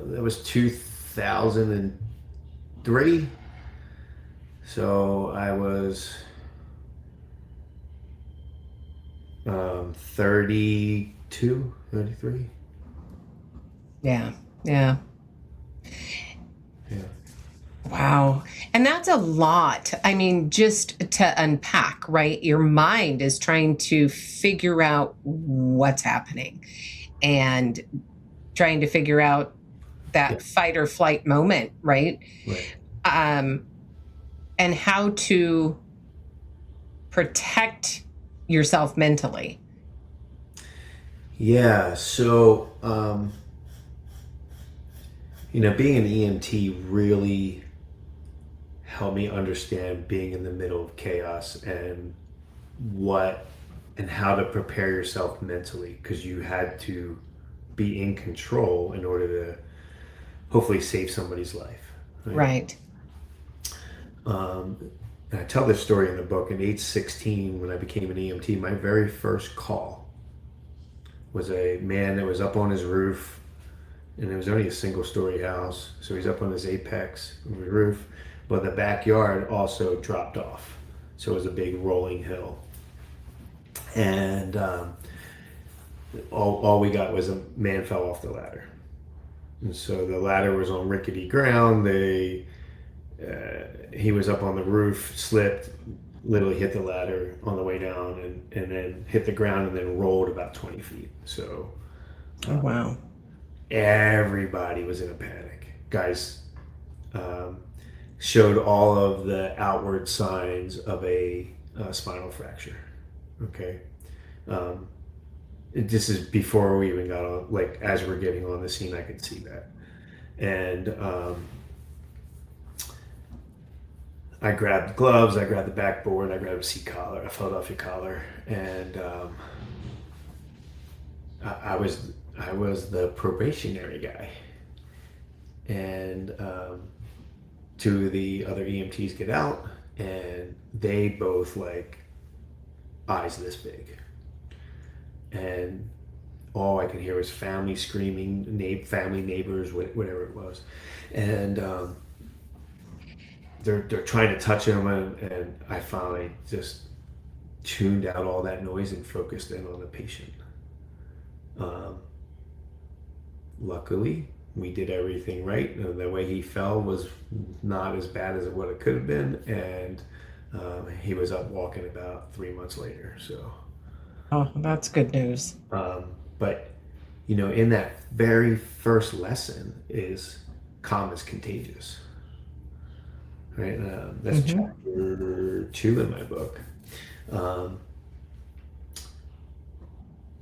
S7: That was 2003. So I was 32, 33.
S6: Yeah. Yeah.
S7: Yeah.
S6: Wow. And that's a lot. I mean, just to unpack, right? Your mind is trying to figure out what's happening and trying to figure out
S7: Yeah.
S6: that fight or flight moment, right?
S7: Right.
S6: And how to protect yourself mentally.
S7: Yeah. So, being an EMT really helped me understand being in the middle of chaos and how to prepare yourself mentally, because you had to be in control in order to hopefully save somebody's life.
S6: Right.
S7: And I tell this story in the book. At age 16, when I became an EMT, my very first call was a man that was up on his roof, and it was only a single-story house, so he's up on his apex of the roof, but the backyard also dropped off, so it was a big rolling hill. And all we got was a man fell off the ladder, and so the ladder was on rickety ground. He was up on the roof, slipped, literally hit the ladder on the way down, and then hit the ground, and then rolled about 20 feet. So
S6: Oh, wow.
S7: everybody was in a panic. Guys showed all of the outward signs of a spinal fracture. Okay. This is before we even got on, like, as we're getting on the scene, I could see that. And I grabbed gloves, I grabbed the backboard, I grabbed a seat collar, a Philadelphia collar, and I was the probationary guy. And two of the other EMTs get out, and they both like eyes this big, and all I could hear was family screaming, family, neighbors, whatever it was, and they're trying to touch him, and I finally just tuned out all that noise and focused in on the patient. Luckily, we did everything right. The way he fell was not as bad as what it could have been, and he was up walking about 3 months later. So,
S6: Oh, that's good news.
S7: but in that very first lesson is calm is contagious. Right, that's chapter 2 in my book.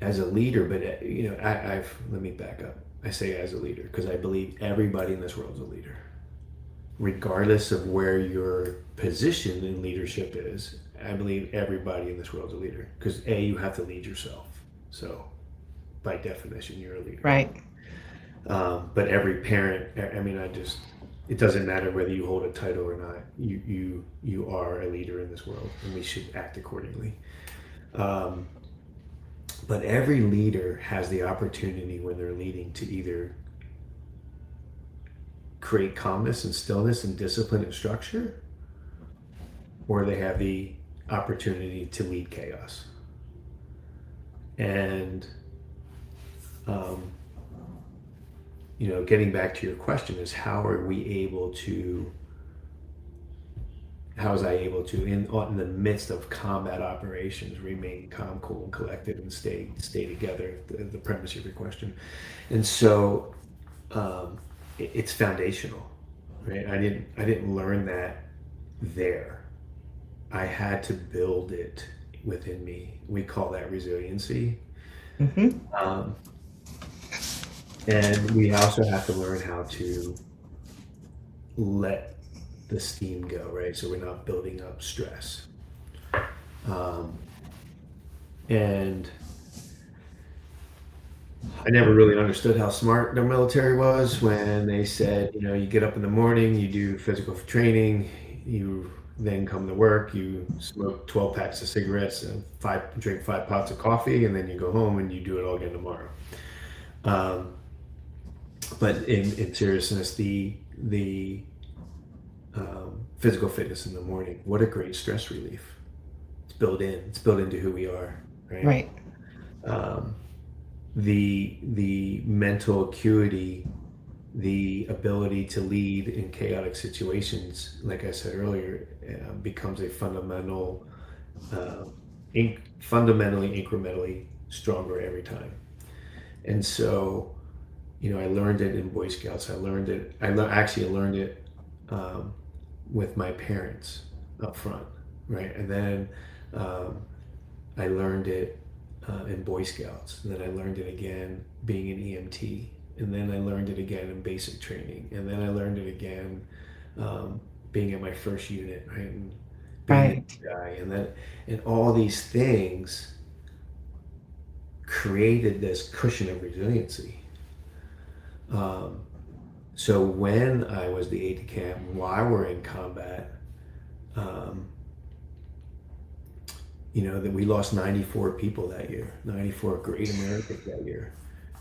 S7: As a leader, but let me back up. I say as a leader because I believe everybody in this world is a leader, regardless of where your position in leadership is. I believe everybody in this world is a leader because you have to lead yourself. So, by definition, you're a leader.
S6: Right.
S7: But every parent, it doesn't matter whether you hold a title or not. You are a leader in this world, and we should act accordingly. But every leader has the opportunity when they're leading to either create calmness and stillness and discipline and structure, or they have the opportunity to lead chaos. And getting back to your question is how was I able to in the midst of combat operations remain calm, cool, and collected and stay together, the premise of your question. And so it's foundational, right? I didn't learn that there. I had to build it within me. We call that resiliency. And we also have to learn how to let the steam go, right? So we're not building up stress. And I never really understood how smart the military was when they said, you get up in the morning, you do physical training, you then come to work, you smoke 12 packs of cigarettes and drink 5 pots of coffee, and then you go home and you do it all again tomorrow. But in seriousness, the physical fitness in the morning, what a great stress relief. It's built in. It's built into who we are, right?
S6: Right.
S7: The mental acuity, the ability to lead in chaotic situations, like I said earlier, becomes a fundamentally incrementally stronger every time. And so, I learned it in Boy Scouts. I learned it. Actually learned it with my parents up front, right? And then I learned it in Boy Scouts. And then I learned it again being an EMT. And then I learned it again in basic training. And then I learned it again being at my first unit, right? And being a guy. And all these things created this cushion of resiliency. So when I was the aide de camp, while we're in combat, that we lost 94 people that year, 94 great Americans that year,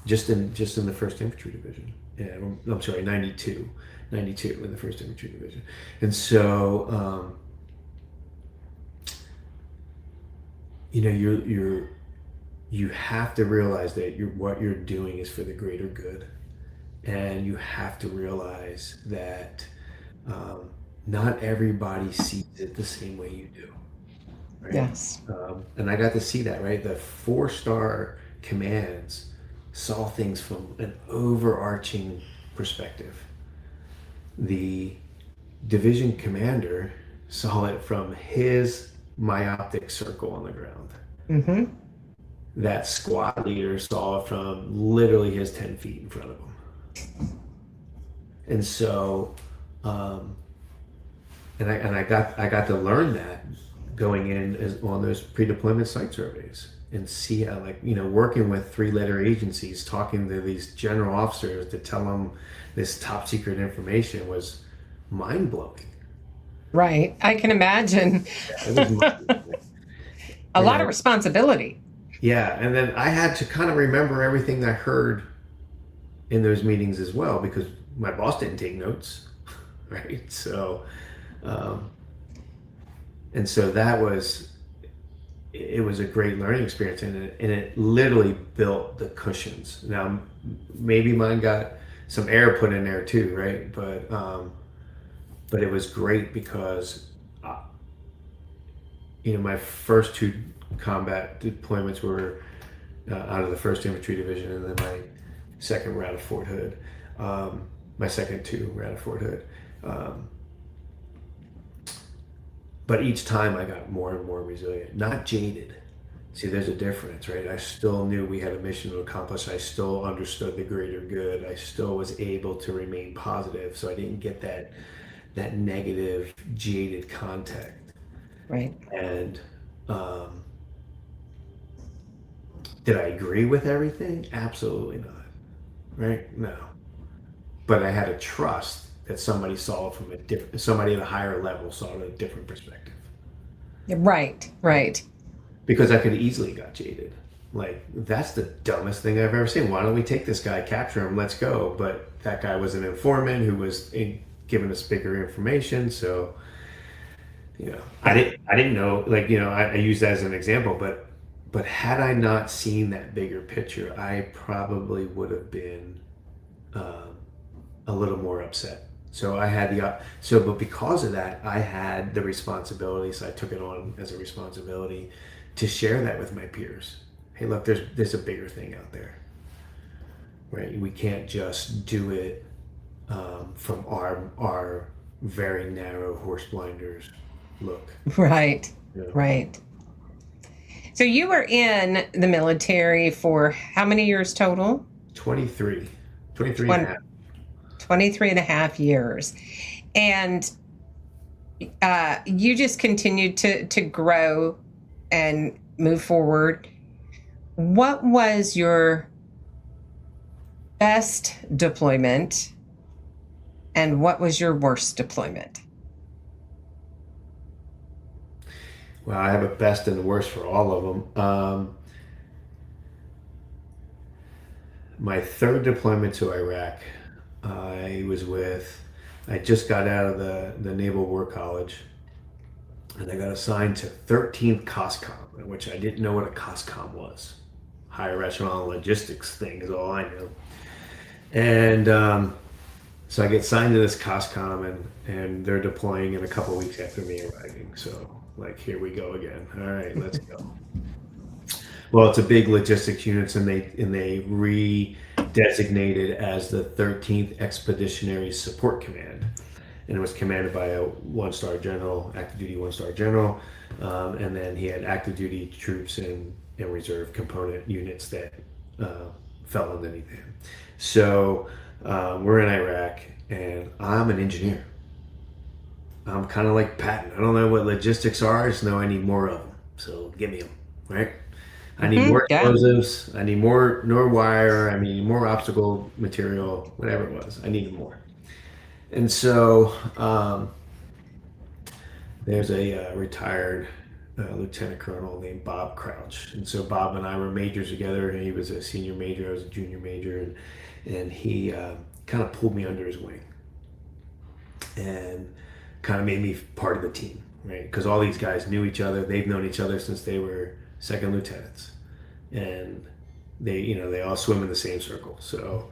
S7: just in the 1st Infantry Division. Yeah, I'm sorry, 92 in the 1st Infantry Division. And so, you have to realize that what you're doing is for the greater good. And you have to realize that not everybody sees it the same way you do. Right?
S6: Yes.
S7: And I got to see that, right? The 4-star commands saw things from an overarching perspective. The division commander saw it from his myopic circle on the ground.
S6: Mm-hmm.
S7: That squad leader saw it from literally his 10 feet in front of him. And so, and I got to learn that going in on those pre-deployment site surveys and see how, working with 3-letter agencies, talking to these general officers to tell them this top secret information was mind blowing.
S6: Right. I can imagine.
S7: It was mind-blowing.
S6: A lot of responsibility.
S7: Yeah. And then I had to kind of remember everything I heard in those meetings as well, because my boss didn't take notes, right? So, and so it was a great learning experience, and it literally built the cushions. Now, maybe mine got some air put in there too, right? But it was great because, my first 2 combat deployments were out of the 1st Infantry Division, and then my second were out of Fort Hood. My second 2 were out of Fort Hood. But each time I got more and more resilient, not jaded. See, there's a difference, right? I still knew we had a mission to accomplish. I still understood the greater good. I still was able to remain positive. So I didn't get that negative, jaded contact.
S6: Right.
S7: And did I agree with everything? Absolutely not. Right? No. But I had a trust that somebody saw it from somebody at a higher level saw it at a different perspective.
S6: Right.
S7: Because I could easily got jaded. Like, that's the dumbest thing I've ever seen. Why don't we take this guy, capture him, let's go? But that guy was an informant who was giving us bigger information. So, I didn't know, I use that as an example, but had I not seen that bigger picture, I probably would have been a little more upset. So I had but because of that, I had the responsibility. So I took it on as a responsibility to share that with my peers. Hey, look, there's a bigger thing out there, right? We can't just do it from our very narrow horse blinders look.
S6: Right.
S7: Yeah.
S6: Right. So you were in the military for how many years total? 23 and a half. 23 and a half years. And you just continued to grow and move forward. What was your best deployment and what was your worst deployment?
S7: Well, I have a best and a worst for all of them. My third deployment to Iraq, I just got out of the Naval War College, and I got assigned to 13th COSCOM, which I didn't know what a COSCOM was. Higher echelon logistics thing is all I knew. And so I get signed to this COSCOM, and they're deploying in a couple weeks after me arriving. So, like, here we go again. All right, let's go. Well, it's a big logistics unit, and they re-designated as the 13th Expeditionary Support Command, and it was commanded by a one-star general, active duty one-star general, and then he had active duty troops and reserve component units that fell underneath him. So we're in Iraq, and I'm an engineer. I'm kind of like Patton. I don't know what logistics are. I just know I need more of them. So give me them, right? I need more explosives. I need more wire. I need more obstacle material, whatever it was. I needed more. And so there's a retired lieutenant colonel named Bob Crouch. And so Bob and I were majors together. He was a senior major. I was a junior major. And he kind of pulled me under his wing and kind of made me part of the team, right? Because all these guys knew each other. They've known each other since they were second lieutenants, and they all swim in the same circle. So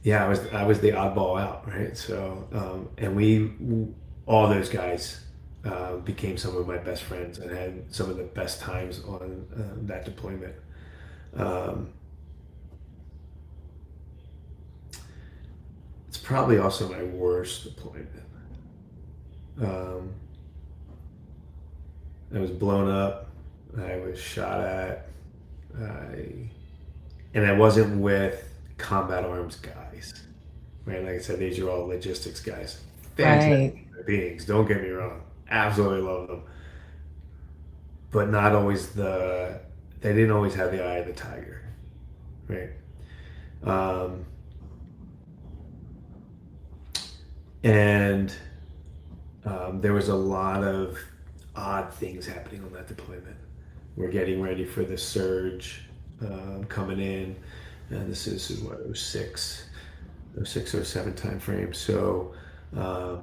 S7: yeah, I was the oddball out, right? So and all those guys became some of my best friends and had some of the best times on that deployment. It's probably also my worst deployment. I was blown up. I was shot at. And I wasn't with combat arms guys, right? Like I said, these are all logistics guys. Fantastic beings. Don't get me wrong. Absolutely love them. But not always they didn't always have the eye of the tiger, right? And there was a lot of odd things happening on that deployment. We're getting ready for the surge coming in, and this is what, 06 or 07 time frame. So I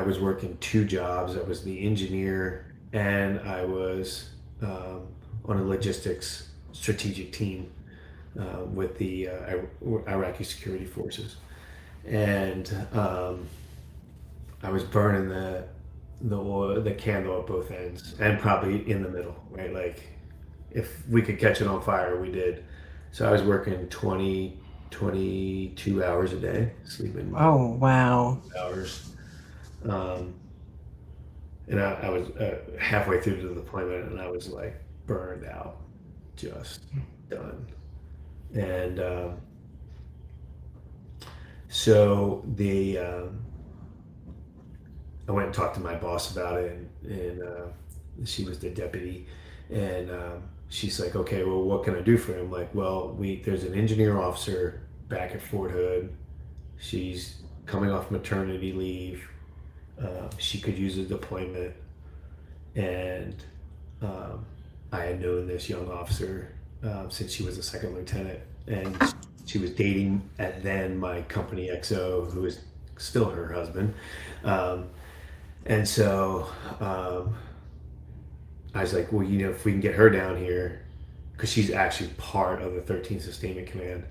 S7: was working two jobs. I was the engineer, and I was on a logistics strategic team with the Iraqi security forces. And I was burning the candle at both ends, and probably in the middle, right? Like, if we could catch it on fire, we did. So I was working 22 hours a day, sleeping.
S6: Oh, wow.
S7: Hours. And I was halfway through the deployment, and I was like burned out, just done. And so I went and talked to my boss about it, and she was the deputy, and she's like, okay, well, what can I do for him? I'm like, well, there's an engineer officer back at Fort Hood. She's coming off maternity leave. She could use a deployment, and I had known this young officer since she was a second lieutenant, and she was dating at then my company XO, who is still her husband. And so I was like, well, if we can get her down here, because she's actually part of the 13th Sustainment Command,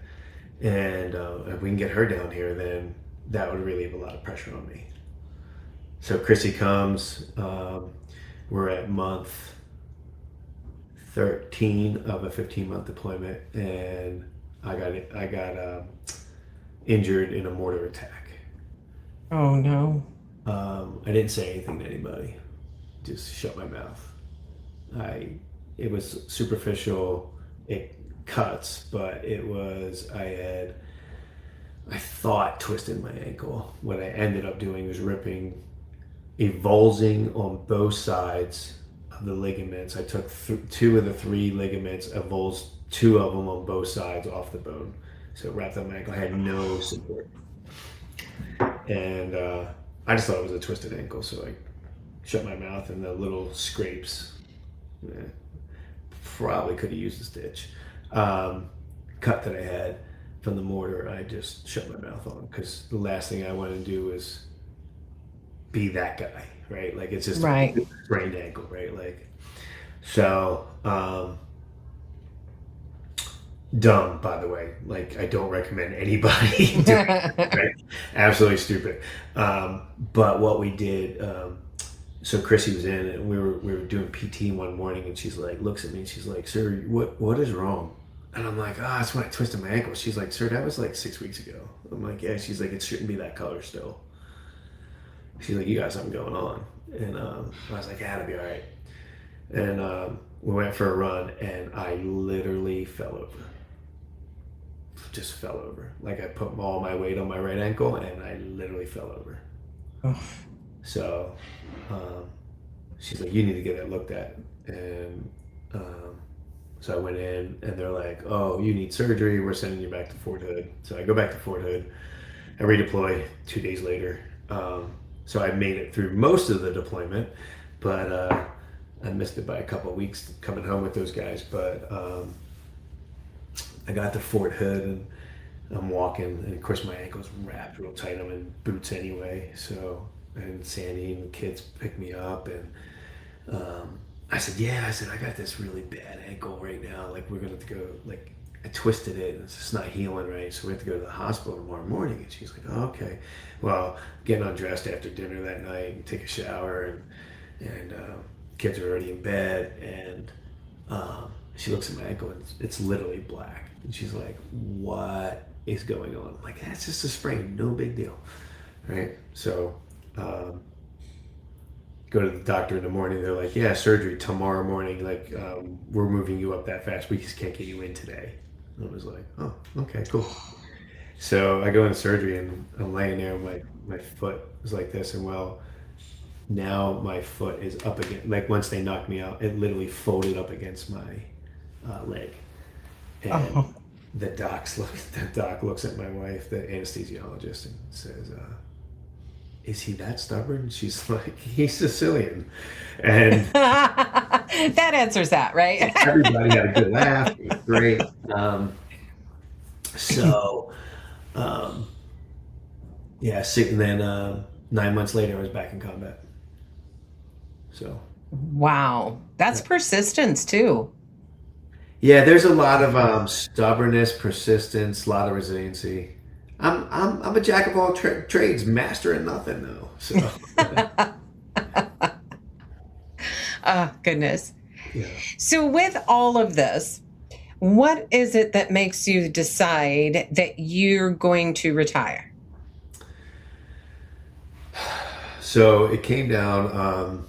S7: and if we can get her down here, then that would relieve a lot of pressure on me. So Chrissy comes. We're at month 13 of a 15-month deployment, and I got injured in a mortar attack.
S6: Oh no.
S7: I didn't say anything to anybody. Just shut my mouth. It was superficial. It cuts, but I thought twisted my ankle. What I ended up doing was ripping, avulsing on both sides of the ligaments. I took two of the three ligaments, avulsed two of them on both sides off the bone. So it wrapped up my ankle. I had no support. And I just thought it was a twisted ankle, so I shut my mouth, and the little scrapes, probably could have used a stitch. Cut that I had from the mortar, I just shut my mouth on, because the last thing I want to do is be that guy, right? Like, it's just
S6: Right.
S7: a sprained ankle, right? Like, so, dumb, by the way. Like, I don't recommend anybody do it, right? Absolutely stupid. But what we did, so Chrissy was in, and we were doing PT one morning, and she's like, looks at me, and she's like, "Sir, what is wrong?" And I'm like, "Ah, it's when I twisted my ankle." She's like, "Sir, that was like 6 weeks ago." I'm like, "Yeah." She's like, "It shouldn't be that color still." She's like, "You got something going on." And I was like, "Yeah, it'll be all right." And we went for a run, and I literally fell over. Just fell over. Like, I put all my weight on my right ankle, and I literally fell over. So she's like, "You need to get that looked at." And so I went in, and they're like, "Oh, you need surgery. We're sending you back to Fort Hood." So I go back to Fort Hood. I redeploy 2 days later. So I made it through most of the deployment, but I missed it by a couple of weeks coming home with those guys. But I got to Fort Hood, and I'm walking, and of course my ankle's wrapped real tight. I'm in boots anyway. So, and Sandy and the kids picked me up, and I said, "Yeah," I said, "I got this really bad ankle right now. Like, we're gonna have to go, like, I twisted it, and it's just not healing right. So we have to go to the hospital tomorrow morning." And she's like, "Oh, okay." Well, getting undressed after dinner that night, and take a shower, and kids are already in bed, and she looks at my ankle, and it's literally black. And she's like, "What is going on?" I'm like, "That's just a sprain, no big deal." Right? So go to the doctor in the morning. They're like, "Yeah, surgery tomorrow morning. Like, we're moving you up that fast. We just can't get you in today." And I was like, "Oh, okay, cool." So I go into surgery, and I'm laying there. My foot is like this, and well, now my foot is up against. Like, once they knocked me out, it literally folded up against my leg. And the doc looks at my wife, the anesthesiologist, and says, "Is he that stubborn?" She's like, "He's Sicilian." And
S6: That answers that, right?
S7: everybody had a good laugh. It was great. So, yeah, and then 9 months later, I was back in combat. So,
S6: Wow. That's persistence too.
S7: yeah, there's a lot of stubbornness, persistence, a lot of resiliency. I'm a jack of all trades, master in nothing though. So,
S6: Oh, goodness.
S7: yeah.
S6: So with all of this, what is it that makes you decide that you're going to retire?
S7: So it came down.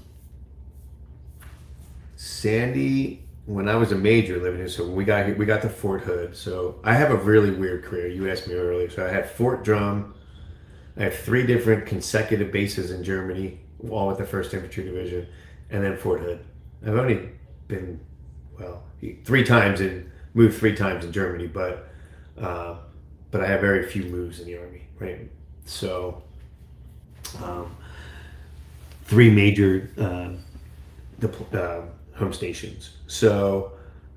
S7: Sandy, when I was a major living here, so when we got here, we got to Fort Hood. So I have a really weird career. You asked me earlier. So I had Fort Drum. I had 3 different consecutive bases in Germany, all with the 1st Infantry Division, and then Fort Hood. I've only been, well, 3 times and moved 3 times in Germany, but I have very few moves in the Army, right? So 3 major home stations. So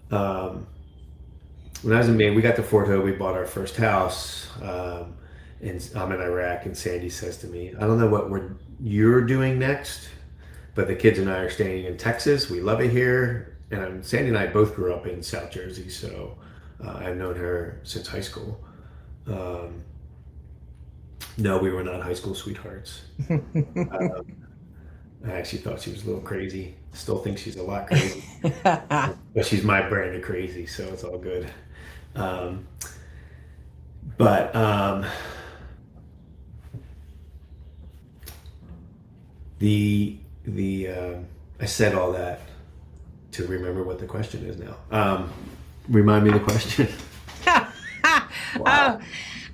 S7: when I was in Maine, we got to Fort Hood. We bought our first house, and I'm in Iraq. And Sandy says to me, "I don't know what you're doing next, but the kids and I are staying in Texas. We love it here." And Sandy and I both grew up in South Jersey, so I've known her since high school. No, we were not high school sweethearts. I actually thought she was a little crazy. Still think she's a lot crazy. But she's my brand of crazy, so it's all good. I said all that to remember what the question is now. Remind me of the question. Wow.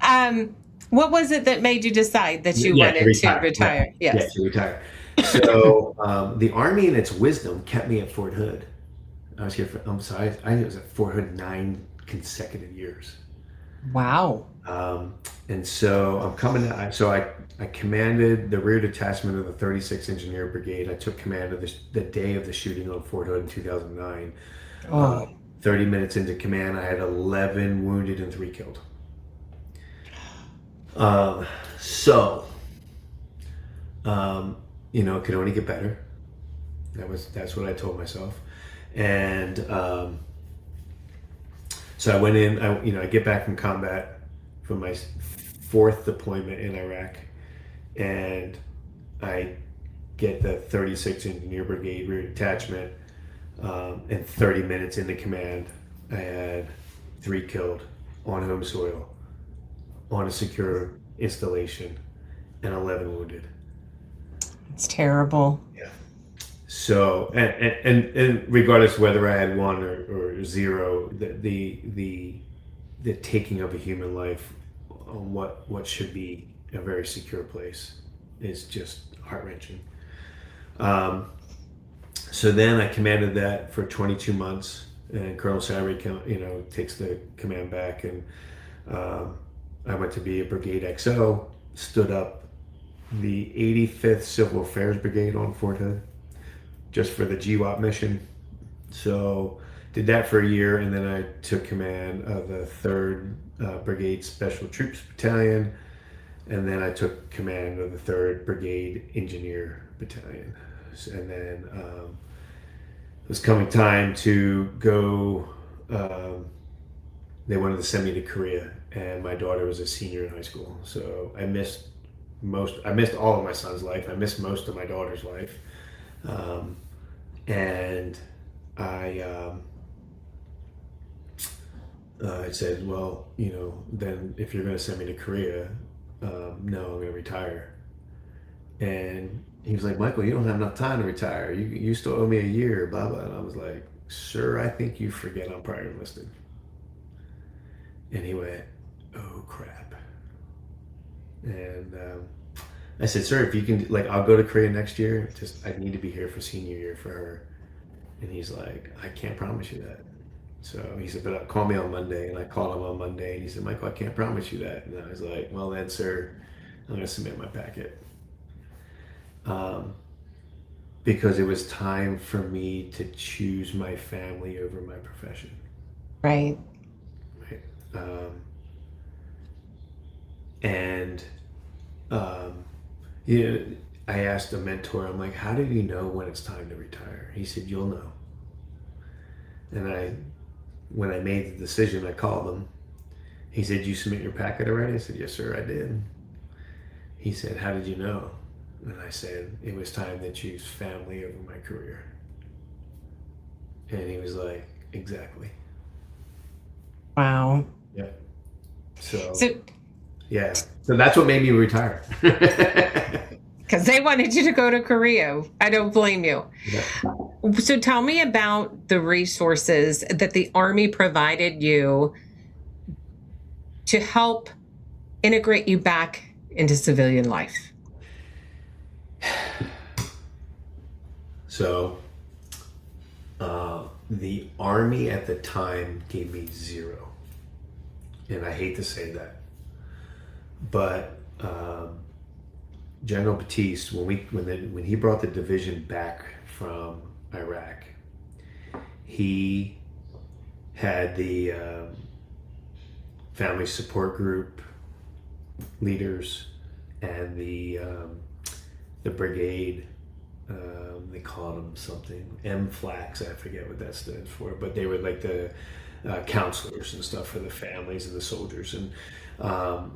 S6: Oh, what was it that made you decide that you wanted to retire?
S7: Yeah,
S6: Yes.
S7: to retire. So the Army, in its wisdom, kept me at Fort Hood. I was here for, I'm sorry, I was at Fort Hood 9 consecutive years.
S6: Wow.
S7: And so I'm coming to, so I I commanded the rear detachment of the 36th Engineer Brigade. I took command of the day of the shooting on Fort Hood in 2009. 30 minutes into command, I had 11 wounded and 3 killed. It could only get better. That's what I told myself. And so I went in. I get back from combat from my 4th deployment in Iraq, and I get the 36th Engineer Brigade rear detachment. And 30 minutes into command, I had 3 killed on home soil, on a secure installation, and 11 wounded.
S6: It's terrible.
S7: Yeah. So, and regardless whether I had 1 or 0, the taking of a human life on what should be a very secure place is just heart-wrenching. So then I commanded that for 22 months, and Colonel Savory, takes the command back, and I went to be a Brigade XO, stood up the 85th Civil Affairs Brigade on Fort Hood, just for the GWAP mission. So did that for a year, and then I took command of the 3rd Brigade Special Troops Battalion, and then I took command of the 3rd Brigade Engineer Battalion. And then it was coming time to go. They wanted to send me to Korea, and my daughter was a senior in high school, so I missed all of my son's life. I missed most of my daughter's life, and I said, well, then if you're going to send me to Korea, no, I'm going to retire. And he was like, Michael, you don't have enough time to retire. You still owe me a year, blah, blah. And I was like, sir, I think you forget I'm prior enlisted. And he went, oh, crap. And I said, sir, if you can, I'll go to Korea next year. I need to be here for senior year for her. And he's like, I can't promise you that. So he said, but call me on Monday. And I called him on Monday, and he said, Michael, I can't promise you that. And I was like, well then, sir, I'm going to submit my packet. Because it was time for me to choose my family over my profession.
S6: Right.
S7: I asked a mentor, I'm like, how do you know when it's time to retire? He said, you'll know. And when I made the decision, I called him. He said, you submit your packet already? I said, yes, sir, I did. He said, how did you know? And I said, it was time to choose family over my career. And he was like, exactly.
S6: Wow.
S7: Yeah. So that's what made me retire.
S6: Because they wanted you to go to Korea. I don't blame you.
S7: Yeah.
S6: So tell me about the resources that the Army provided you to help integrate you back into civilian life.
S7: So the Army at the time gave me 0. And I hate to say that. But General Batiste, when he brought the division back from Iraq, he had the family support group leaders and the brigade. They called them something MFLAX. I forget what that stands for, but they were like the counselors and stuff for the families of the soldiers. And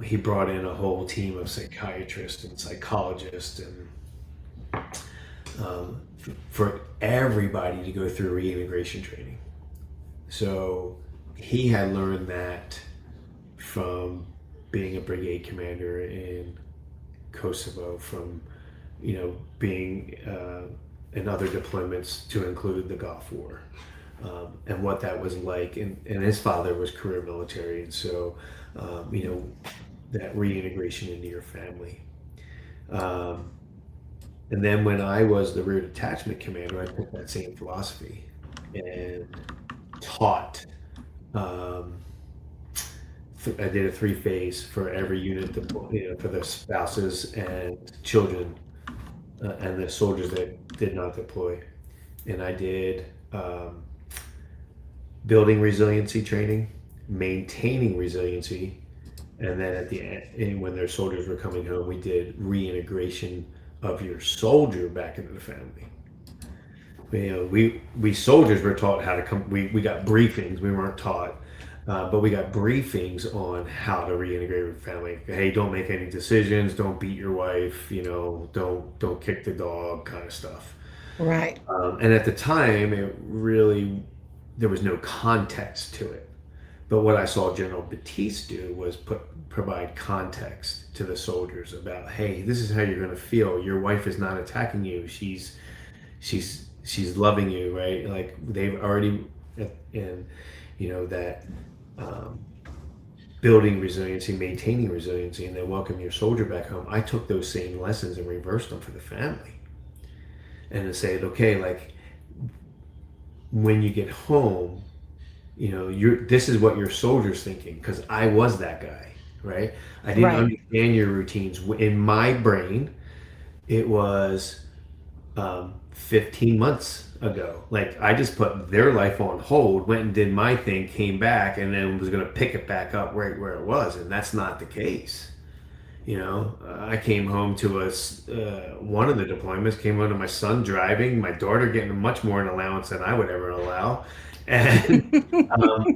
S7: he brought in a whole team of psychiatrists and psychologists and for everybody to go through reintegration training. So he had learned that from being a brigade commander in Kosovo, from being in other deployments to include the Gulf War, and what that was like. And his father was career military, and so that reintegration into your family. And then when I was the rear detachment commander, I took that same philosophy and taught I did a 3-phase for every unit, for the spouses and children, and the soldiers that did not deploy. And I did building resiliency training, maintaining resiliency, and then at the end, when their soldiers were coming home, we did reintegration of your soldier back into the family. We soldiers were taught how to come. We got briefings. We weren't taught, but we got briefings on how to reintegrate with family. Hey, don't make any decisions. Don't beat your wife. Don't kick the dog, kind of stuff.
S6: Right.
S7: And at the time, there was no context to it. But what I saw General Batiste do was provide context to the soldiers about, hey, this is how you're going to feel. Your wife is not attacking you. She's loving you, right? Like they've already, and that building resiliency, maintaining resiliency, and then welcome your soldier back home. I took those same lessons and reversed them for the family, and to say, okay, like when you get home, this is what your soldier's thinking, because I was that guy, right? I didn't understand your routines. In my brain, it was 15 months ago. Like I just put their life on hold, went and did my thing, came back, and then was going to pick it back up right where it was, and that's not the case. I came home to one of the deployments, came home to my son driving, my daughter getting much more an allowance than I would ever allow. And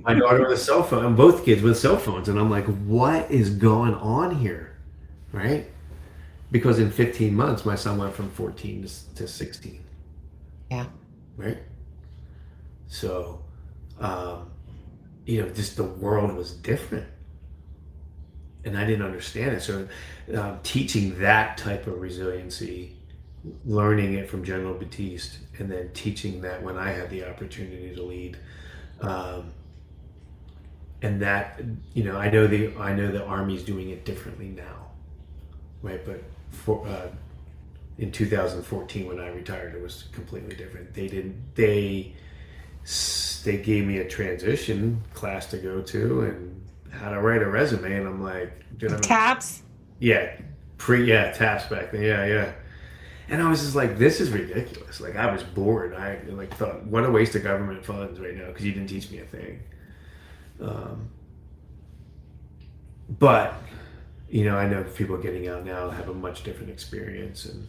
S7: my daughter with a cell phone, and both kids with cell phones. And I'm like, what is going on here? Right? Because in 15 months, my son went from 14 to 16.
S6: Yeah.
S7: Right? So, just the world was different. And I didn't understand it. So teaching that type of resiliency, learning it from General Batiste, and then teaching that when I had the opportunity to lead, and that I know the Army's doing it differently now, right? But in 2014 when I retired, it was completely different. They gave me a transition class to go to and how to write a resume, and I'm like,
S6: TAPS?
S7: Yeah, TAPS back then. Yeah. And I was just like, this is ridiculous. Like I was bored. I thought, what a waste of government funds right now because you didn't teach me a thing. But I know people getting out now have a much different experience, and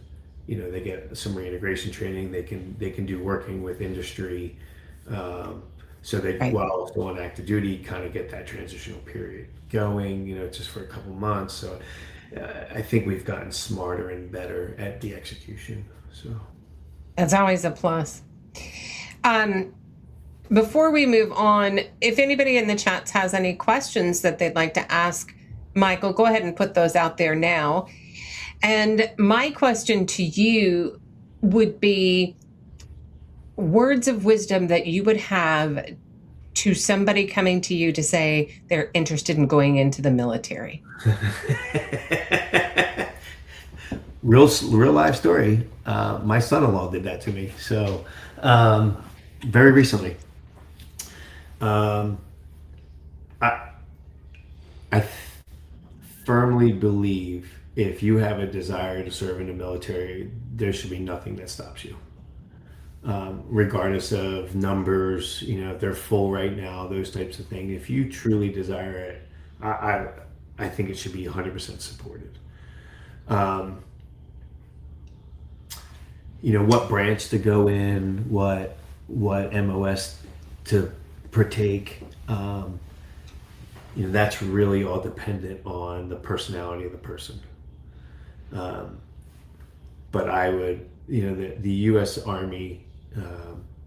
S7: they get some reintegration training. They can do working with industry. So they, while still on active duty, kind of get that transitional period going, just for a couple months. So I think we've gotten smarter and better at the execution. So
S6: that's always a plus. Before we move on, if anybody in the chats has any questions that they'd like to ask Michael, go ahead and put those out there now. And my question to you would be, words of wisdom that you would have to somebody coming to you to say they're interested in going into the military.
S7: Real life story. My son-in-law did that to me. So very recently, I firmly believe if you have a desire to serve in the military, there should be nothing that stops you. Regardless of numbers, if they're full right now, those types of things. If you truly desire it, I think it should be 100% supported. What branch to go in, what MOS to partake, that's really all dependent on the personality of the person. But I would, the U.S. Army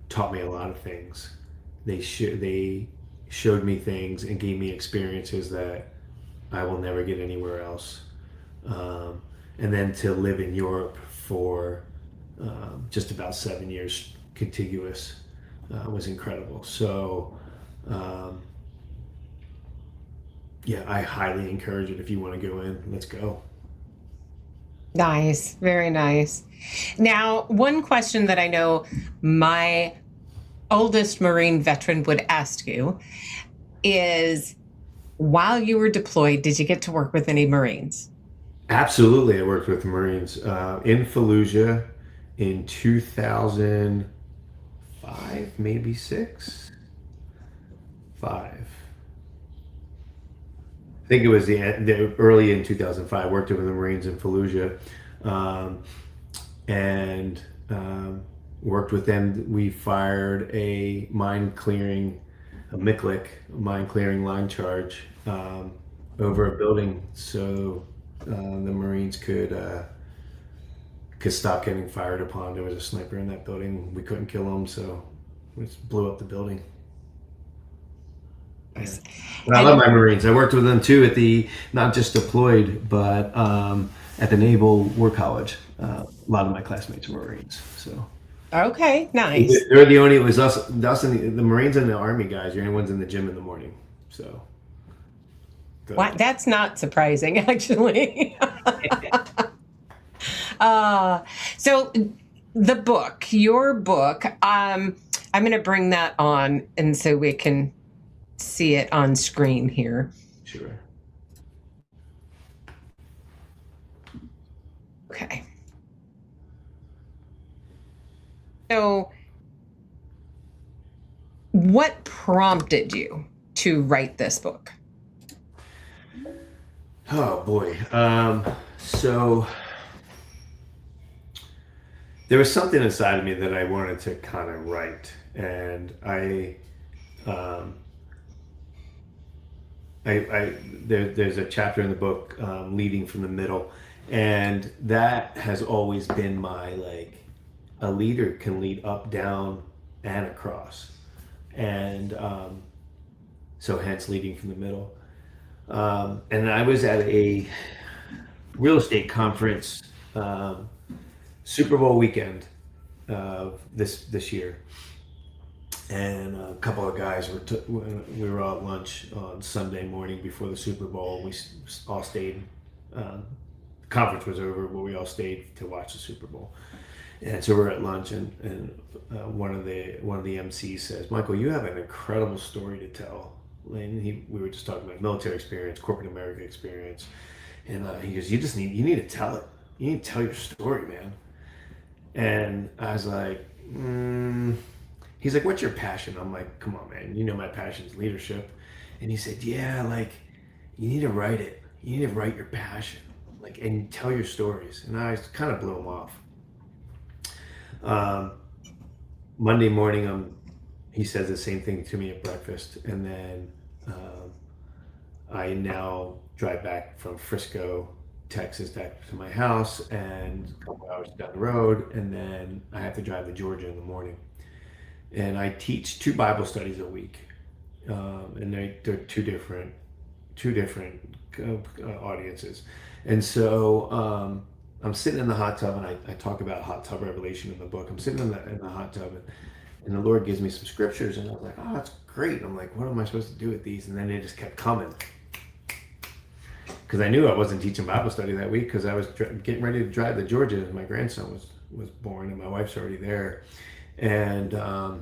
S7: taught me a lot of things. They showed me things and gave me experiences that I will never get anywhere else. And then to live in Europe for just about 7 years contiguous was incredible. So I highly encourage it. If you want to go in, let's go.
S6: Nice. Very nice. Now, one question that I know my oldest Marine veteran would ask you is, while you were deployed, did you get to work with any Marines?
S7: Absolutely. I worked with Marines in Fallujah in 2005, maybe six, five. I think it was the early in 2005. I worked with the Marines in Fallujah, and worked with them. We fired a MICLIC mine clearing line charge over a building, so the Marines could stop getting fired upon. There was a sniper in that building. We couldn't kill him, so we just blew up the building.
S6: Nice.
S7: But I love my Marines. I worked with them too at not just deployed, but at the Naval War College. A lot of my classmates were Marines. So
S6: Okay, nice.
S7: they're the only. It was us and the Marines and the Army guys. You're the only ones in the gym in the morning. So
S6: Well, that's not surprising, actually. So the book, your book, I'm going to bring that on, and so we can see it on screen here.
S7: Sure.
S6: Okay. So what prompted you to write this book?
S7: Oh boy. So there was something inside of me that I wanted to kind of write, and there's a chapter in the book, leading from the middle, and that has always been my, like, a leader can lead up, down, and across, and so hence leading from the middle. And I was at a real estate conference, Super Bowl weekend this year, and a couple of guys we were all at lunch on Sunday morning before the Super Bowl. We all stayed. The conference was over, but we all stayed to watch the Super Bowl. And so we're at lunch, and one of the MCs says, "Michael, you have an incredible story to tell." And we were just talking about military experience, corporate America experience, and he goes, "You need to tell it. You need to tell your story, man." And I was like, He's like, "What's your passion?" I'm like, "Come on, man. You know my passion is leadership." And he said, "Yeah, like, you need to write it. You need to write your passion, like, and tell your stories." And I kind of blew him off. Monday morning, he says the same thing to me at breakfast, and then I now drive back from Frisco, Texas, back to my house, and a couple hours down the road, and then I have to drive to Georgia in the morning. And I teach 2 Bible studies a week, and they're two different audiences. And so I'm sitting in the hot tub, and I talk about hot tub revelation in the book. I'm sitting in the hot tub, and the Lord gives me some scriptures, and I was like, "Oh, that's great." I'm like, "What am I supposed to do with these?" And then they just kept coming, because I knew I wasn't teaching Bible study that week, because I was getting ready to drive to Georgia, and my grandson was born, and my wife's already there. And I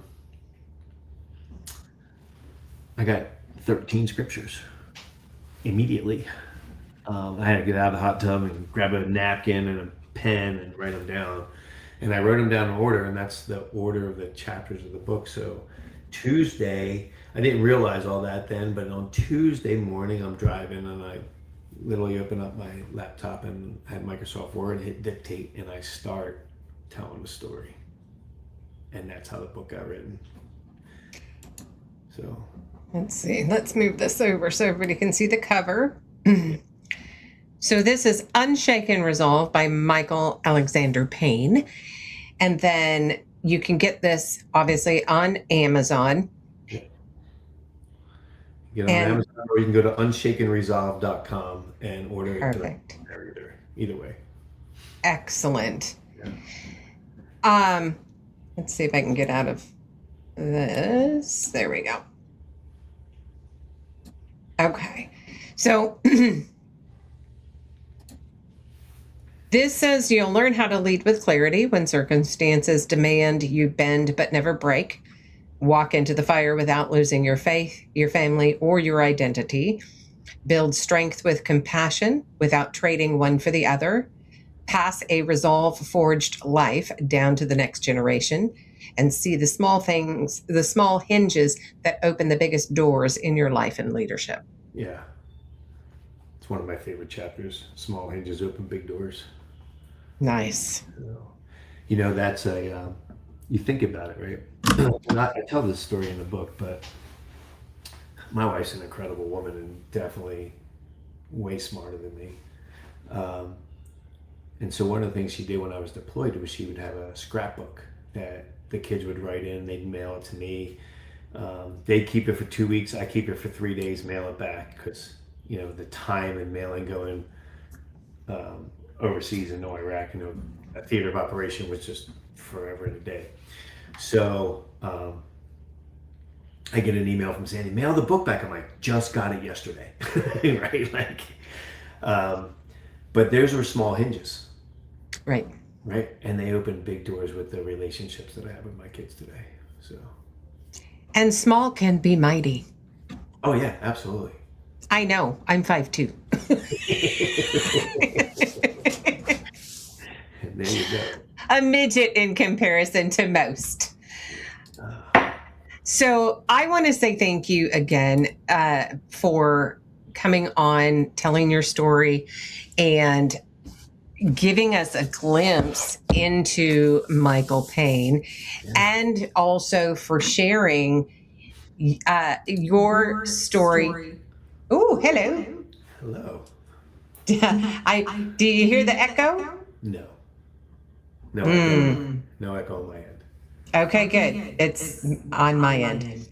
S7: got 13 scriptures immediately. I had to get out of the hot tub and grab a napkin and a pen and write them down. And I wrote them down in order, and that's the order of the chapters of the book. So Tuesday, I didn't realize all that then, but on Tuesday morning, I'm driving, and I literally open up my laptop and I had Microsoft Word, hit dictate, and I start telling the story. And that's how the book got written. So
S6: Let's see. Let's move this over so everybody can see the cover. So this is Unshaken Resolve by Michael Alexander Payne. And then you can get this, obviously, on Amazon.
S7: you get on Amazon, or you can go to unshakenresolve.com and order it
S6: Perfect.
S7: Either way.
S6: Excellent.
S7: Yeah.
S6: Let's see if I can get out of this. There we go. Okay. So this says you'll learn how to lead with clarity when circumstances demand you bend but never break. Walk into the fire without losing your faith, your family, or your identity. build strength with compassion without trading one for the other, pass a resolve forged life down to the next generation, and see the small things, the small hinges that open the biggest doors in your life and leadership.
S7: Yeah. It's one of my favorite chapters. Small hinges open big doors.
S6: Nice.
S7: You know, that's you think about it, right? I tell this story in the book, but my wife's an incredible woman and definitely way smarter than me. And so one of the things she did when I was deployed was she would have a scrapbook that the kids would write in, they'd mail it to me. They'd keep it for 2 weeks, I keep it for 3 days, mail it back, because, you know, the time and mailing going overseas in Iraq, you know, a theater of operation was just forever and a day. So I get an email from Sandy, mail the book back. I'm like, just got it yesterday, right? Like, but those were small hinges,
S6: Right.
S7: right? And they open big doors with the relationships that I have with my kids today. So,
S6: And small can be mighty.
S7: oh yeah, absolutely.
S6: I know. I'm 5'2".
S7: And there you go.
S6: A midget in comparison to most. So I want to say thank you again for coming on, telling your story, and giving us a glimpse into Michael Payne, and also for sharing your story. Oh, hello.
S7: Hello.
S6: Do you hear the echo?
S7: No. No echo. No echo on my end.
S6: Okay, good. It's on my end.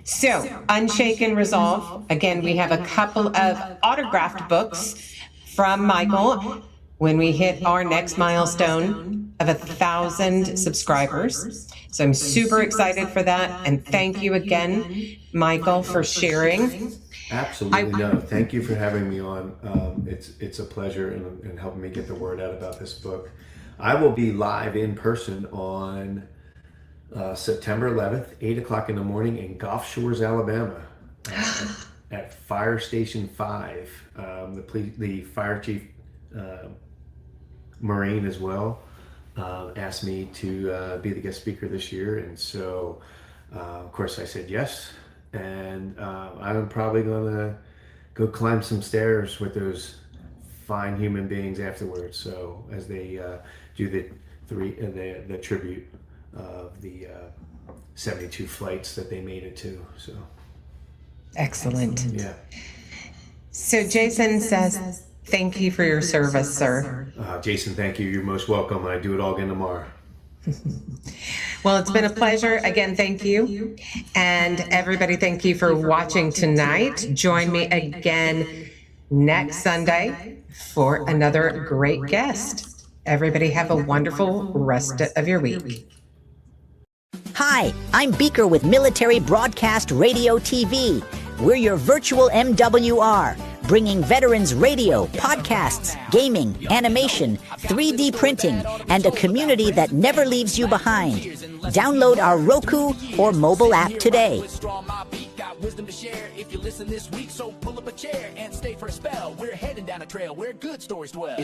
S6: So, Unshaken Resolve. Again, we have a couple of autographed books from Michael when we hit our next milestone of 1,000 subscribers. So I'm super excited for that. And thank you again, Michael, for sharing.
S7: Absolutely. No, thank you for having me on. It's a pleasure and helping me get the word out about this book. I will be live in person on September 11th, 8 o'clock in the morning in Gulf Shores, Alabama, at Fire Station 5. The fire chief, Marine as well, asked me to be the guest speaker this year. And so, of course, I said yes. And I'm probably going to go climb some stairs with those fine human beings afterwards. So as they do the tribute of the 72 flights that they made it to. So
S6: Excellent.
S7: yeah.
S6: So Jason says, thank you for your service, sir.
S7: Jason, thank you. You're most welcome. I do it all again tomorrow.
S6: Well, it's been a pleasure. Again, thank you. And everybody, thank you for watching tonight. Join me again next Sunday for another great guest. Everybody have a wonderful rest of your week.
S8: Hi, I'm Beaker with Military Broadcast Radio TV. We're your virtual MWR, bringing veterans radio, podcasts, gaming, animation, 3D printing, and a community that never leaves you behind. Download our Roku or mobile app today.
S9: Wisdom to share if you listen this week, so pull up a chair and stay for a spell. We're heading down a trail where good stories dwell.